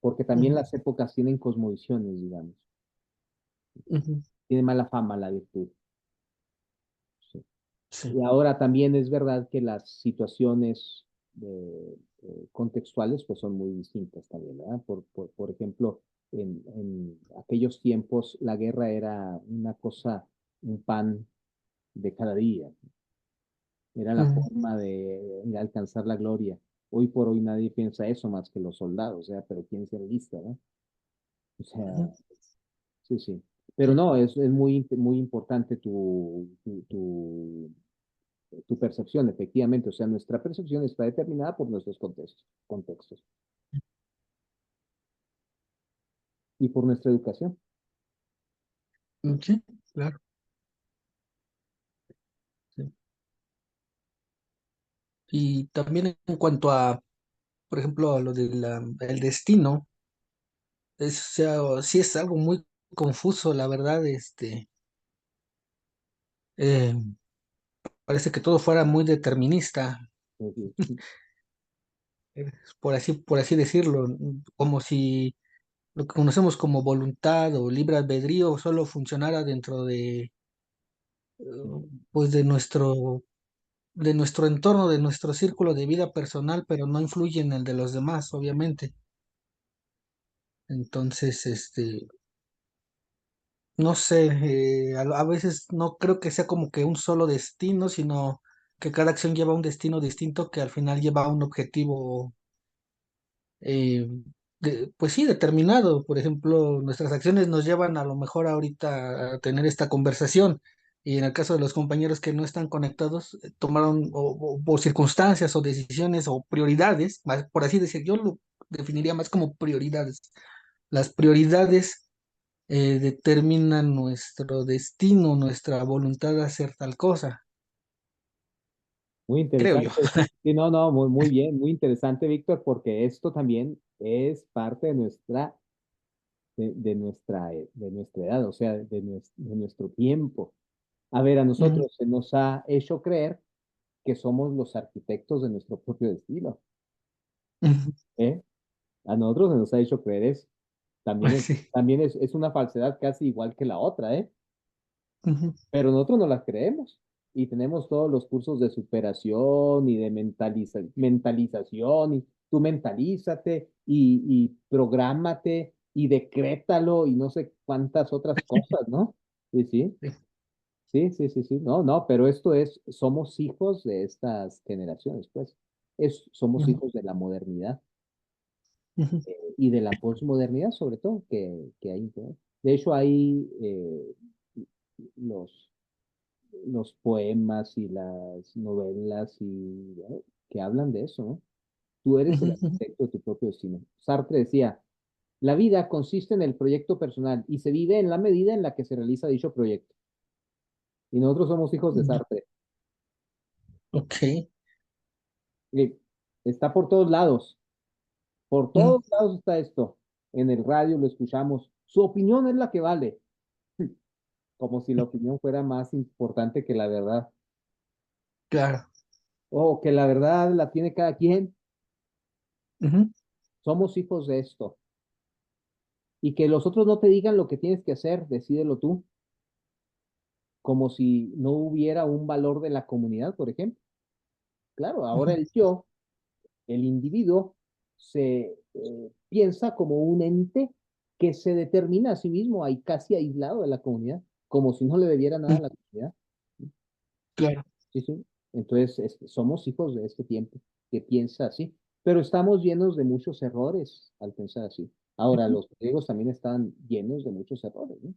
Porque también Ujú, las épocas tienen cosmovisiones, digamos. ujú. Tiene mala fama la virtud. Sí. Sí. Y ahora también es verdad que las situaciones contextuales pues son muy distintas también, ¿verdad? Por ejemplo, en aquellos tiempos la guerra era una cosa, un pan de cada día, era la Ujú, forma de alcanzar la gloria. Hoy por hoy nadie piensa eso más que los soldados, o sea, pero ¿quién se alista, no? O ujú. sea, sí, sí. Pero Sí. no, es muy importante tu percepción, efectivamente. O sea, nuestra percepción está determinada por nuestros contextos y por nuestra educación. Sí, claro. Sí. Y también en cuanto a, por ejemplo, a lo del el destino, sí es algo muy confuso, la verdad, eh, parece que todo fuera muy determinista, Ujú. por así decirlo, como si lo que conocemos como voluntad o libre albedrío solo funcionara dentro eh, pues de nuestro entorno, de nuestro círculo de vida personal, pero no influye en el de los demás, obviamente. Entonces, no sé, a veces no creo que sea como que un solo destino, sino que cada acción lleva un destino distinto que al final lleva a un objetivo, eh, pues sí, determinado. Por ejemplo, nuestras acciones nos llevan a lo mejor ahorita a tener esta conversación. Y en el caso de los compañeros que no están conectados, tomaron por circunstancias o decisiones o prioridades, por así decir, yo lo definiría más como prioridades. Las prioridades determinan nuestro destino, nuestra voluntad de hacer tal cosa, Muy creo yo. interesante. Sí, no, no, muy, muy bien, muy interesante, Víctor, porque esto también es parte de nuestra edad, o sea, de nuestro tiempo. A ver, a Ujú, nosotros se nos ha hecho creer que somos los arquitectos de nuestro propio destino, ujú. ¿eh? A nosotros se nos ha hecho creer eso. Sí, También es una falsedad casi igual que la otra, ¿eh? ujú, Pero nosotros no las creemos y tenemos todos los cursos de superación y de mentalización y tú mentalízate y prográmate y decrétalo y no sé cuántas otras cosas, ¿no? Sí, sí, sí, sí, no, no, pero esto es, somos hijos de estas generaciones, pues, somos ujú, hijos de la modernidad ujú, y de la posmodernidad sobre todo que hay, ¿no? De hecho, hay los los poemas y las novelas y que hablan de eso, ¿no? Tú eres ujú, el ujú. arquitecto de tu propio destino. Sartre decía, la vida consiste en el proyecto personal y se vive en la medida en la que se realiza dicho proyecto. Y nosotros somos hijos de Ujú. Sartre. Ok. Y está por Ujú. todos lados está esto. En el radio lo escuchamos. Su opinión es la que vale, como si la opinión fuera más importante que la verdad. Claro. O que la verdad la tiene cada quien. Ujú. Somos hijos de esto. Y que los otros no te digan lo que tienes que hacer, decídelo tú, como si no hubiera un valor de la comunidad, por ejemplo. Claro, ahora Ujú. el yo, el individuo, se piensa como un ente que se determina a sí mismo, ahí casi aislado de la comunidad, como si no le debiera nada a Ujú. la comunidad. Claro. Sí, sí. Entonces, somos hijos de este tiempo que piensa así, pero estamos llenos de muchos errores al pensar así. Ahora, Ujú. los griegos también están llenos de muchos errores, ¿no?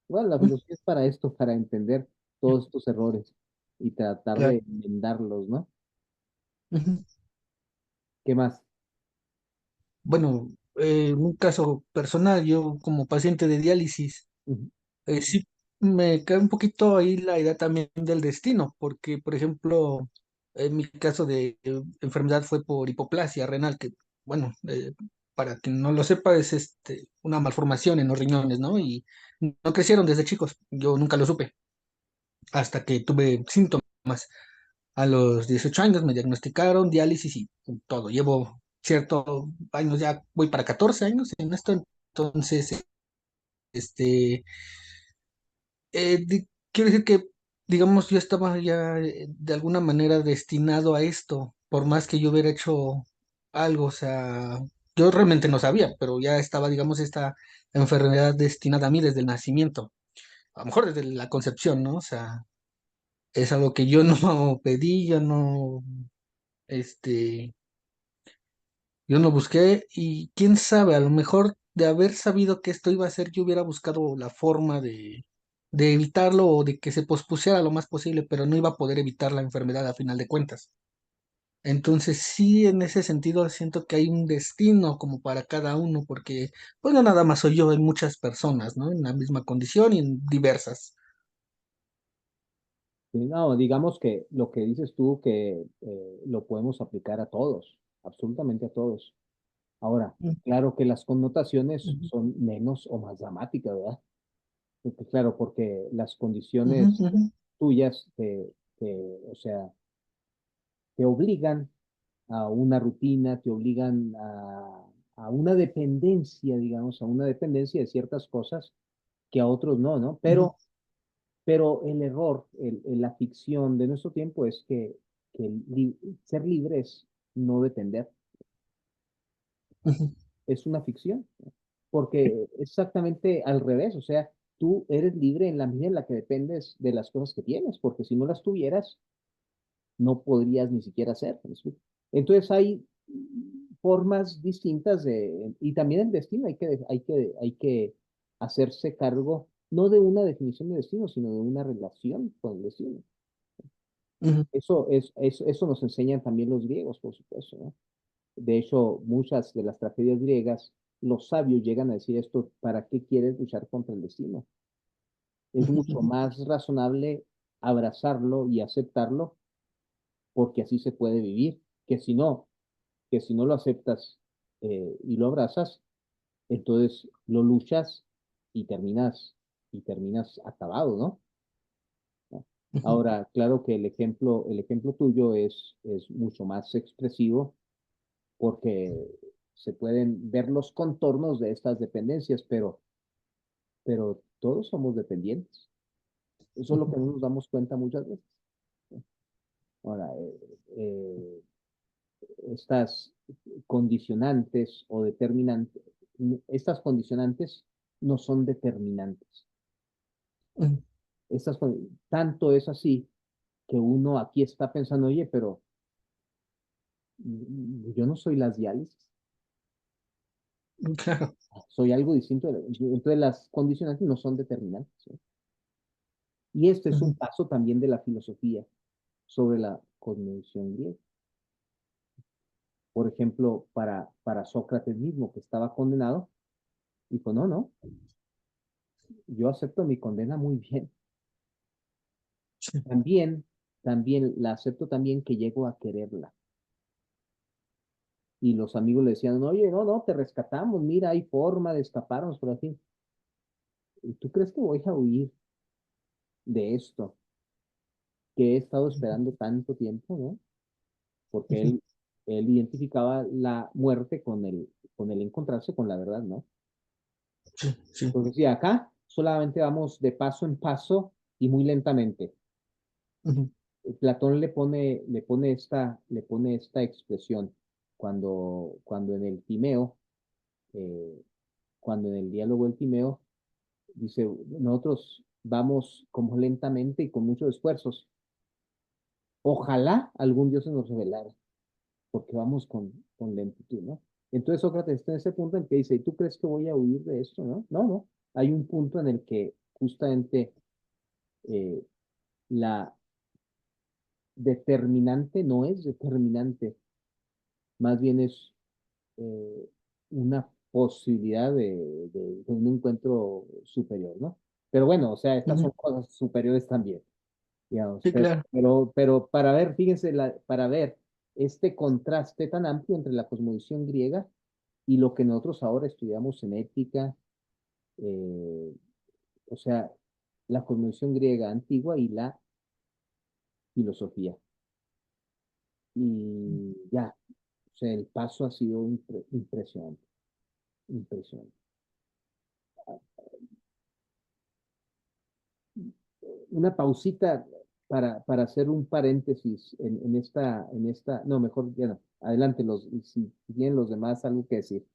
Bueno, la Ujú. filosofía es para esto, para entender todos estos errores y tratar Claro. de enmendarlos, ¿no? Ujú. ¿Qué más? Bueno, en un caso personal, yo como paciente de diálisis, Ujú, sí me cae un poquito ahí la idea también del destino, porque, por ejemplo, en mi caso de enfermedad fue por hipoplasia renal, que, bueno, para quien no lo sepa, es una malformación en los riñones, ¿no? Y no crecieron desde chicos, yo nunca lo supe, hasta que tuve síntomas. A los 18 años me diagnosticaron diálisis y todo. Llevo ciertos años, ya voy para 14 años en esto, entonces, este quiero decir que, digamos, yo estaba ya de alguna manera destinado a esto, por más que yo hubiera hecho algo, o sea, yo realmente no sabía, pero ya estaba, digamos, esta enfermedad destinada a mí desde el nacimiento, a lo mejor desde la concepción, ¿no? O sea, es algo que yo no pedí, este, yo no busqué y quién sabe, a lo mejor de haber sabido que esto iba a ser, yo hubiera buscado la forma de evitarlo o de que se pospusiera lo más posible, pero no iba a poder evitar la enfermedad a final de cuentas. Entonces sí, en ese sentido siento que hay un destino como para cada uno, porque pues no nada más soy yo, hay muchas personas, ¿no? En la misma condición y en diversas. sí, no, digamos que lo que dices tú que lo podemos aplicar a todos, absolutamente a todos. Ahora, claro que las connotaciones Ujú, son menos o más dramáticas, ¿verdad? Porque, claro, porque las ujú, condiciones ujú, tuyas o sea, te obligan a una rutina, te obligan a una dependencia, digamos, a una dependencia de ciertas cosas que a otros no, ¿no? ujú, Pero el error, la ficción de nuestro tiempo es que ser libre es no depender, ujú. es una ficción, porque exactamente al revés, o sea, tú eres libre en la medida en la que dependes de las cosas que tienes, porque si no las tuvieras, no podrías ni siquiera hacer. ¿Me explico? Entonces hay formas distintas y también el destino, hay que hacerse cargo, no de una definición de destino, sino de una relación con el destino. Ujú, Eso nos enseñan también los griegos, por supuesto, ¿no? De hecho, muchas de las tragedias griegas, los sabios llegan a decir esto: ¿para qué quieres luchar contra el destino? Es ujú, mucho ujú, más razonable abrazarlo y aceptarlo, porque así se puede vivir, que si no lo aceptas y lo abrazas, entonces lo luchas y y terminas acabado, ¿no? ¿No? ujú, Ahora, claro que el ejemplo tuyo es mucho más expresivo porque se pueden ver los contornos de estas dependencias, pero todos somos dependientes. Eso es lo ujú, que no nos damos cuenta muchas veces. Ahora, estas condicionantes o determinantes, estas condicionantes no son determinantes. ujú. Tanto es así que uno aquí está pensando: oye, pero yo no soy las diálisis, Claro. soy algo distinto. Entonces las condicionantes no son determinantes, ¿no? Y este es un Ujú, paso también de la filosofía sobre la cosmovisión griega. Por ejemplo, para Sócrates mismo, que estaba condenado, dijo: no, no, yo acepto mi condena muy bien. sí, También, también la acepto también que llego a quererla. Y los amigos le decían: oye, no, no, te rescatamos, mira, hay forma de escaparnos por aquí. ¿Y tú crees que voy a huir de esto que he estado esperando tanto tiempo, ¿no? Porque ujú, él identificaba la muerte con el encontrarse con la verdad, ¿no? sí, sí, Entonces, sí, acá solamente vamos de paso en paso y muy lentamente. ujú, Platón le pone esta expresión cuando en el Timeo, eh, cuando en el diálogo del Timeo, dice: nosotros vamos como lentamente y con muchos esfuerzos. Ojalá algún Dios se nos revelara, porque vamos con lentitud, ¿no? Entonces Sócrates está en ese punto en que dice: ¿y tú crees que voy a huir de esto, no? No, no. Hay un punto en el que justamente eh, la determinante no es determinante, más bien es eh, una posibilidad de un encuentro superior, ¿no? Pero bueno, o sea, estas ujú. son cosas superiores también, digamos. Sí, claro. Pero para ver, fíjense, para ver este contraste tan amplio entre la cosmovisión griega y lo que nosotros ahora estudiamos en ética, eh, o sea, la cosmovisión griega antigua y la filosofía. Y ya, o sea, el paso ha sido impresionante, impresionante. Una pausita para hacer un paréntesis no, mejor ya no. Adelante, si tienen los demás algo que decir.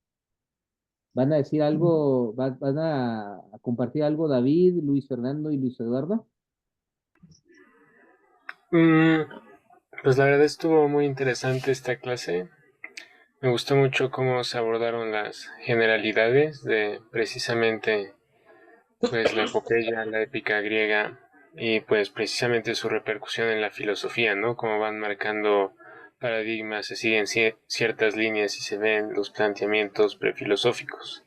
¿Van a decir Ujú. algo, van a compartir algo David, Luis Fernando y Luis Eduardo? Mm, pues la verdad estuvo muy interesante esta clase. Me gustó mucho cómo se abordaron las generalidades de precisamente pues la epopeya, la épica griega y pues precisamente su repercusión en la filosofía, ¿no? Cómo van marcando paradigmas, se siguen ciertas líneas y se ven los planteamientos prefilosóficos.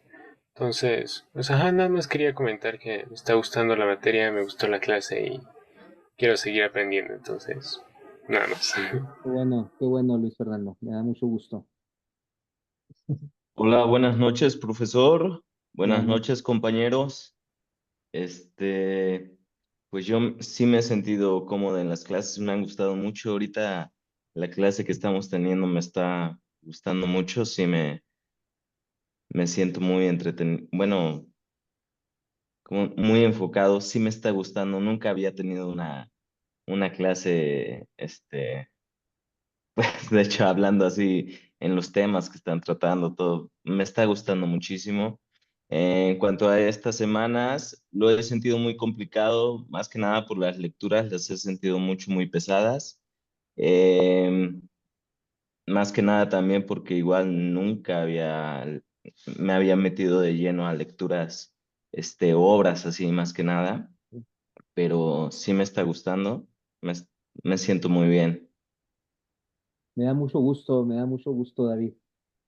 Entonces, pues ajá, nada más quería comentar que me está gustando la materia, me gustó la clase y quiero seguir aprendiendo, entonces, nada más. Qué bueno, Luis Fernando. Me da mucho gusto. Hola, buenas noches, profesor. Buenas Buenas noches. noches, compañeros. Este, pues yo sí me he sentido cómodo en las clases, me han gustado mucho. Ahorita la clase que estamos teniendo me está gustando mucho, me siento muy entretenido, bueno, como muy enfocado, sí me está gustando. Nunca había tenido una clase, de hecho, hablando así en los temas que están tratando, todo, me está gustando muchísimo. En cuanto a estas semanas, lo he sentido muy complicado, más que nada por las lecturas, las he sentido mucho, muy pesadas. Eh, Más que nada también porque igual me había metido de lleno a lecturas, obras así, más que nada, pero sí me está gustando, me, me siento muy bien. Me da mucho gusto, David.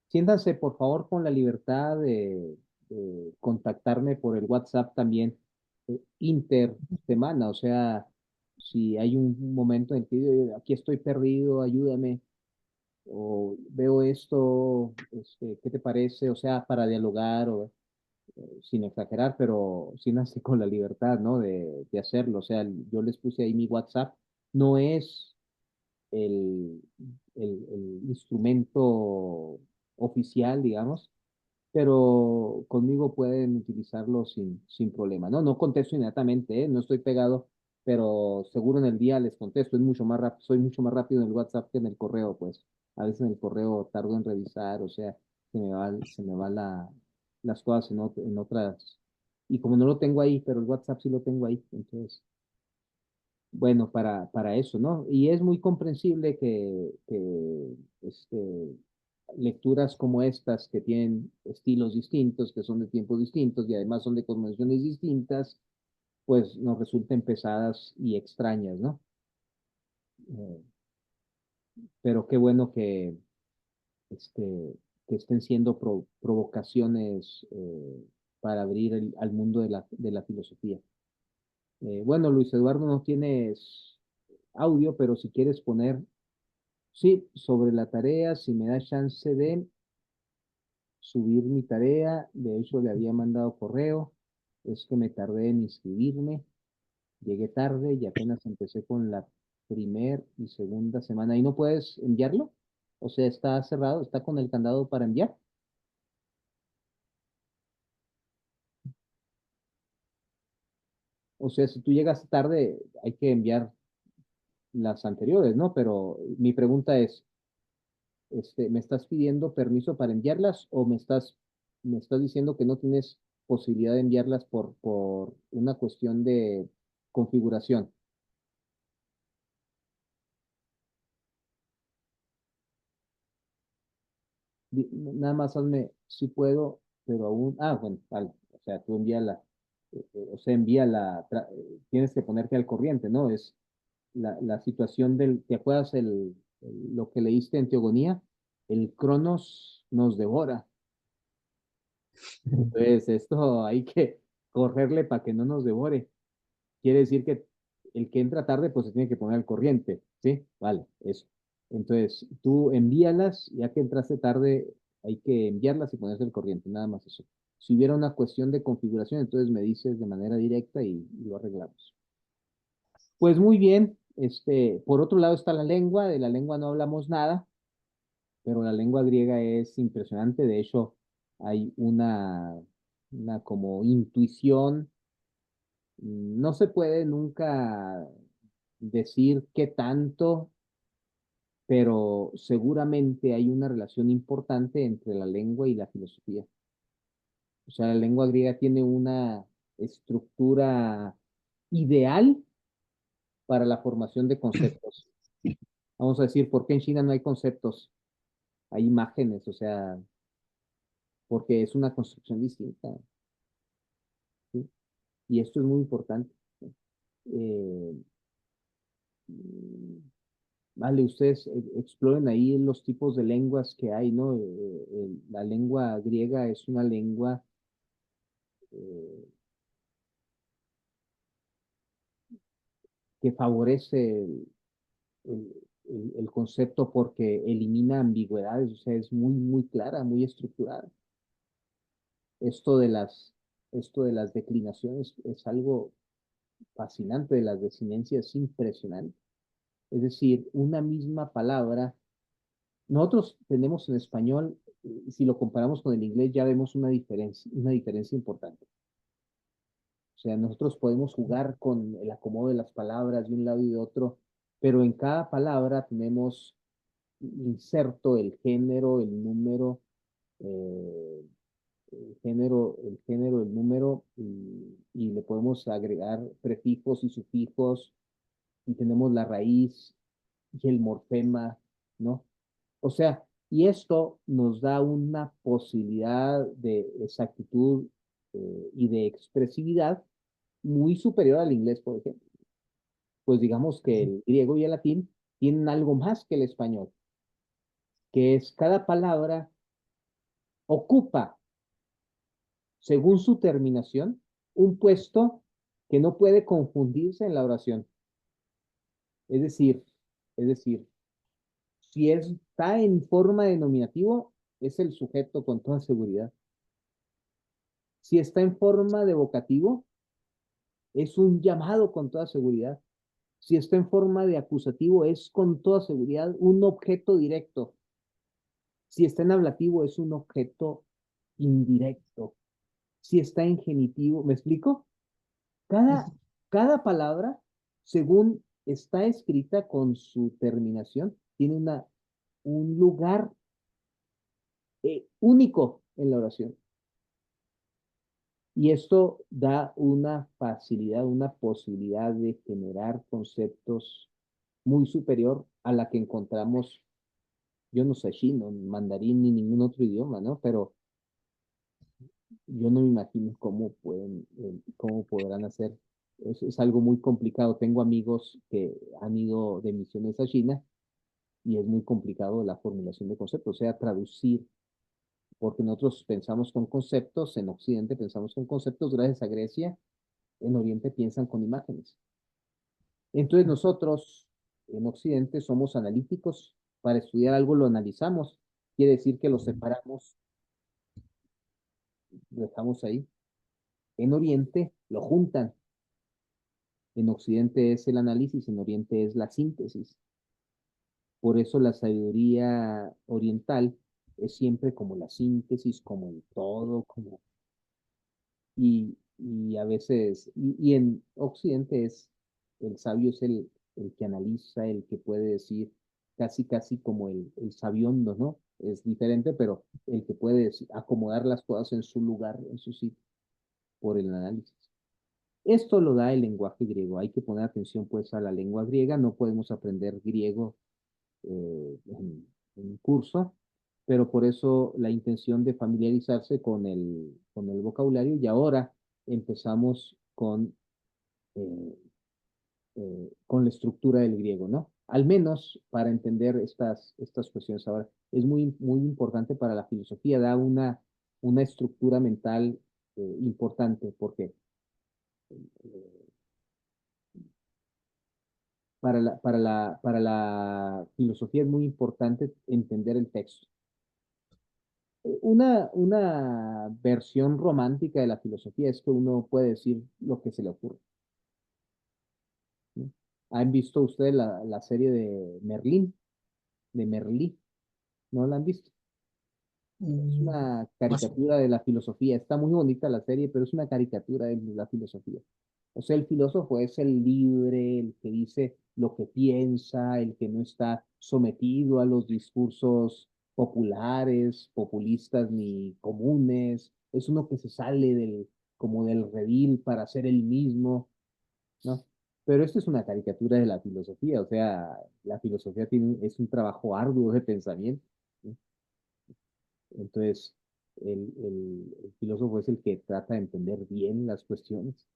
Siéntanse, por favor, con la libertad de contactarme por el WhatsApp también, inter semana, o sea, si hay un momento en que digo, aquí estoy perdido, ayúdame, o veo esto, ¿qué te parece? O sea, para dialogar, o sin exagerar, pero siéntanse con la libertad, ¿no? De hacerlo, o sea, yo les puse ahí mi WhatsApp, no es el, el instrumento oficial, digamos, pero conmigo pueden utilizarlo sin problema. No, no contesto inmediatamente, ¿eh? No estoy pegado, pero seguro en el día les contesto. Es mucho más rápido, soy mucho más rápido en el WhatsApp que en el correo, pues. A veces en el correo tardo en revisar, o sea, se me va las cosas en otras. Y como no lo tengo ahí, pero el WhatsApp sí lo tengo ahí, entonces bueno, para eso, ¿no? Y es muy comprensible que lecturas como estas, que tienen estilos distintos, que son de tiempos distintos y además son de convenciones distintas, pues nos resulten pesadas y extrañas, ¿no? Eh, pero qué bueno este, que estén siendo provocaciones para abrir al mundo de la filosofía. Bueno, Luis Eduardo, no tienes audio, pero si quieres poner. Sí, sobre la tarea, si me da chance de subir mi tarea, de hecho le había mandado correo, es que me tardé en inscribirme, llegué tarde y apenas empecé con la primer y segunda semana. ¿Y no puedes enviarlo? O sea, está cerrado, está con el candado para enviar. O sea, si tú llegas tarde, hay que enviar las anteriores, ¿no? Pero mi pregunta es, ¿me estás pidiendo permiso para enviarlas o me estás diciendo que no tienes posibilidad de enviarlas por una cuestión de configuración? Nada más hazme, si puedo, pero aún, bueno, vale, o sea, tú envíala, o sea, envíala, tienes que ponerte al corriente, ¿no? Es la situación ¿te acuerdas lo que leíste en Teogonía? El Cronos nos devora. Entonces, esto hay que correrle para que no nos devore. Quiere decir que el que entra tarde, pues se tiene que poner al corriente, ¿sí? Vale, eso. Entonces, tú envíalas, ya que entraste tarde, hay que enviarlas y ponerse al corriente, nada más eso. Si hubiera una cuestión de configuración, entonces me dices de manera directa y lo arreglamos. Pues muy bien, por otro lado está la lengua, de la lengua no hablamos nada, pero la lengua griega es impresionante, de hecho, hay una como intuición. No se puede nunca decir qué tanto, pero seguramente hay una relación importante entre la lengua y la filosofía. O sea, la lengua griega tiene una estructura ideal para la formación de conceptos. Vamos a decir, ¿por qué en China no hay conceptos? Hay imágenes, o sea, porque es una construcción distinta, ¿sí? Y esto es muy importante. Eh, Vale, ustedes exploren ahí los tipos de lenguas que hay, ¿no? La lengua griega es una lengua eh, que favorece el concepto porque elimina ambigüedades, o sea, es muy, muy clara, muy estructurada. Esto de esto de las declinaciones es algo fascinante, de las desinencias es impresionante. Es decir, una misma palabra, nosotros tenemos en español, si lo comparamos con el inglés, ya vemos una diferencia importante. O sea, nosotros podemos jugar con el acomodo de las palabras de un lado y de otro, pero en cada palabra tenemos inserto el género, el número, eh, el número, y le podemos agregar prefijos y sufijos, y tenemos la raíz y el morfema, ¿no? O sea, y esto nos da una posibilidad de exactitud y de expresividad muy superior al inglés, por ejemplo. Pues digamos que el griego y el latín tienen algo más que el español, que es cada palabra ocupa, según su terminación, un puesto que no puede confundirse en la oración. Es decir, es decir, si está en forma de nominativo, es el sujeto con toda seguridad. Si está en forma de vocativo, es un llamado con toda seguridad. Si está en forma de acusativo, es con toda seguridad un objeto directo. Si está en ablativo, es un objeto indirecto. Si está en genitivo, ¿me explico? Cada, cada palabra, según está escrita con su terminación, tiene un lugar único en la oración. Y esto da una facilidad, una posibilidad de generar conceptos muy superior a la que encontramos, yo no sé chino, mandarín ni ningún otro idioma, ¿no? Pero yo no me imagino cómo podrán hacer. Es algo muy complicado. Tengo amigos que han ido de misiones a China y es muy complicado la formulación de conceptos, o sea, traducir, porque nosotros pensamos con conceptos, en Occidente pensamos con conceptos, gracias a Grecia, en Oriente piensan con imágenes. Entonces nosotros en Occidente somos analíticos, para estudiar algo lo analizamos, quiere decir que lo separamos, lo dejamos ahí. En Oriente lo juntan, en Occidente es el análisis, en Oriente es la síntesis. Por eso la sabiduría oriental es siempre como la síntesis, como el todo, y a veces, y en Occidente el sabio es el que analiza, el que puede decir, casi, casi como el sabiondo, ¿no? Es diferente, pero el que puede acomodar las cosas en su lugar, en su sitio, por el análisis. Esto lo da el lenguaje griego. Hay que poner atención pues a la lengua griega. No podemos aprender griego en un curso, pero por eso la intención de familiarizarse con el vocabulario, y ahora empezamos con la estructura del griego, ¿no? Al menos para entender estas cuestiones ahora. Es muy, muy importante para la filosofía, da una estructura mental importante, porque eh, para la filosofía es muy importante entender el texto. Una versión romántica de la filosofía es que uno puede decir lo que se le ocurre, ¿no? ¿Han visto ustedes la serie de Merlín, de Merlí? ¿No la han visto? Es una Más. caricatura de la filosofía. Está muy bonita la serie, pero es una caricatura de la filosofía. O sea, el filósofo es el libre, el que dice lo que piensa, el que no está sometido a los discursos populares, populistas ni comunes. Es uno que se sale como del redil para ser el mismo, ¿no? Pero esto es una caricatura de la filosofía, o sea, la filosofía es un trabajo arduo de pensamiento, ¿no? Entonces, el filósofo es el que trata de entender bien las cuestiones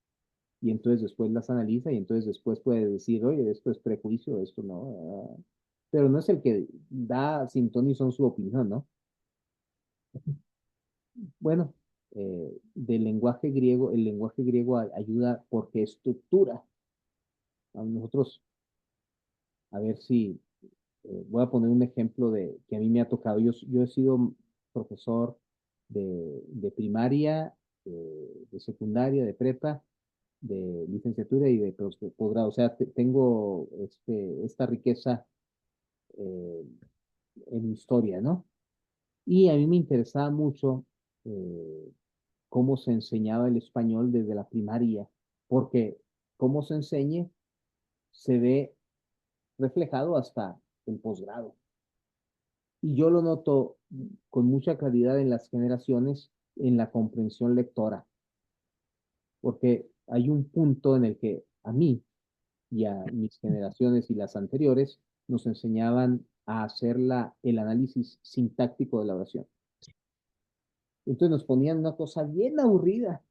y entonces después las analiza y entonces después puede decir, oye, esto es prejuicio, esto no. Pero no es el que da sin ton ni son su opinión, ¿no? Bueno, del lenguaje griego, el lenguaje griego ayuda porque estructura a nosotros, a ver si Voy a poner un ejemplo de que a mí me ha tocado. Yo he sido profesor de primaria, de secundaria, de prepa, de licenciatura y de posgrado. O sea, tengo esta riqueza eh, en historia, ¿no? Y a mí me interesaba mucho eh, cómo se enseñaba el español desde la primaria, porque cómo se enseñe se ve reflejado hasta el posgrado. Y yo lo noto con mucha claridad en las generaciones, en la comprensión lectora, porque hay un punto en el que a mí y a mis generaciones y las anteriores nos enseñaban a hacer el análisis sintáctico de la oración. Entonces nos ponían una cosa bien aburrida.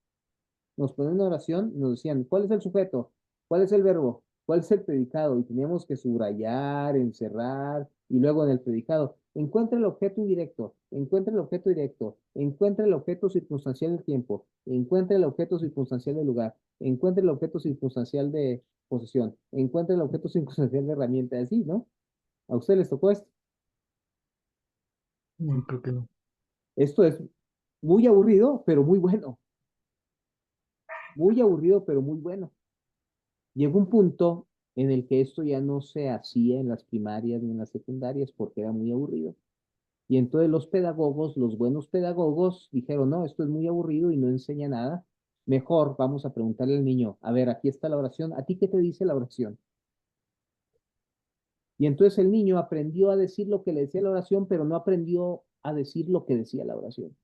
Nos ponían una oración y nos decían, ¿cuál es el sujeto? ¿Cuál es el verbo? ¿Cuál es el predicado? Y teníamos que subrayar, encerrar, y luego en el predicado, encuentra el objeto indirecto, encuentra el objeto directo, encuentra el objeto circunstancial del tiempo, encuentra el objeto circunstancial del lugar, encuentra el objeto circunstancial de posesión, encuentra el objeto circunstancial de herramienta, así, ¿no? ¿A ustedes les tocó esto? No, creo que no. Esto es muy aburrido, pero muy bueno. Muy aburrido, pero muy bueno. Llegó un punto en el que esto ya no se hacía en las primarias ni en las secundarias porque era muy aburrido. Y entonces los pedagogos, los buenos pedagogos, dijeron, no, esto es muy aburrido y no enseña nada. Mejor vamos a preguntarle al niño, a ver, aquí está la oración, ¿a ti qué te dice la oración? Y entonces el niño aprendió a decir lo que le decía la oración, pero no aprendió a decir lo que decía la oración.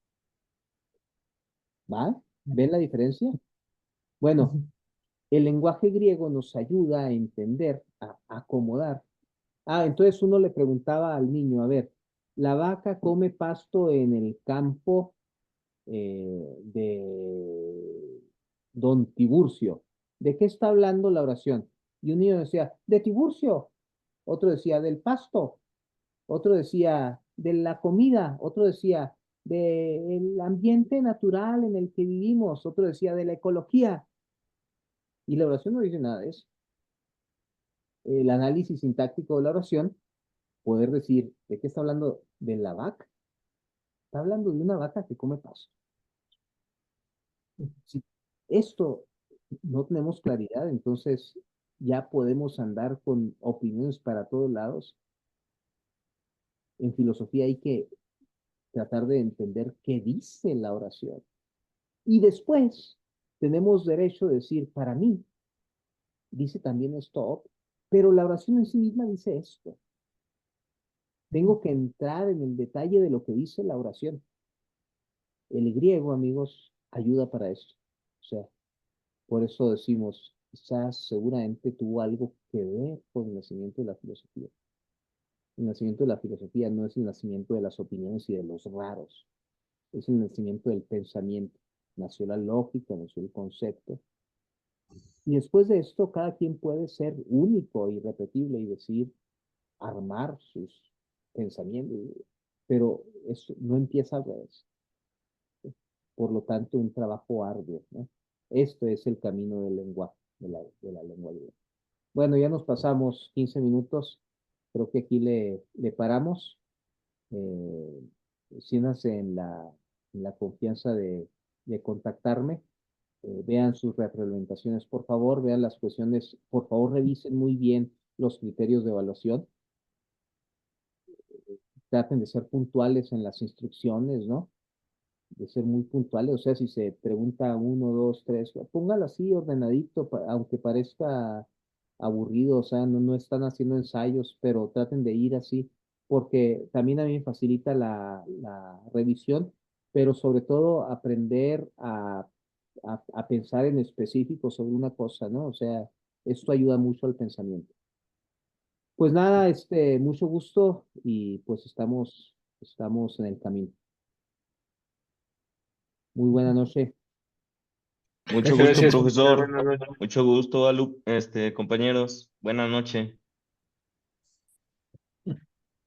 ¿Va? ¿Ven la diferencia? Bueno, el lenguaje griego nos ayuda a entender, a acomodar. Entonces uno le preguntaba al niño, a ver, la vaca come pasto en el campo de Don Tiburcio. ¿De qué está hablando la oración? Y un niño decía, de Tiburcio. Otro decía, del pasto. Otro decía, de la comida. Otro decía, del ambiente natural en el que vivimos. Otro decía, de la ecología. Y la oración no dice nada de eso. El análisis sintáctico de la oración, poder decir, ¿de qué está hablando? De la vaca. Está hablando de una vaca que come pasto. Si esto no tenemos claridad, entonces ya podemos andar con opiniones para todos lados. En filosofía hay que tratar de entender qué dice la oración. Y después tenemos derecho a decir, para mí, dice también esto, pero la oración en sí misma dice esto. Tengo que entrar en el detalle de lo que dice la oración. El griego, amigos, ayuda para esto. O sea, por eso decimos, quizás seguramente tuvo algo que ver con el nacimiento de la filosofía. El nacimiento de la filosofía no es el nacimiento de las opiniones y de los raros, es el nacimiento del pensamiento. Nació la lógica, nació el concepto. Y después de esto, cada quien puede ser único, irrepetible y decir, armar sus pensamientos, pero eso no empieza al revés. Por lo tanto, un trabajo arduo, ¿no? Esto es el camino del lenguaje, de la lengua griega. Bueno, ya nos pasamos 15 minutos. Creo que aquí le paramos. Eh, Siéntanse en la confianza de contactarme. Vean sus retroalimentaciones, por favor. Vean las cuestiones. Por favor, revisen muy bien los criterios de evaluación. Traten de ser puntuales en las instrucciones, ¿no? De ser muy puntuales. O sea, si se pregunta uno, dos, tres, póngalo así ordenadito, aunque parezca aburrido, o sea, no están haciendo ensayos, pero traten de ir así, porque también a mí me facilita la revisión, pero sobre todo aprender a pensar en específico sobre una cosa, ¿no? O sea, esto ayuda mucho al pensamiento. Pues nada, mucho gusto y pues estamos en el camino. Muy buena noche. Mucho gusto, Gracias, profesor. buenas noches. Mucho gusto, compañeros. Buenas noches.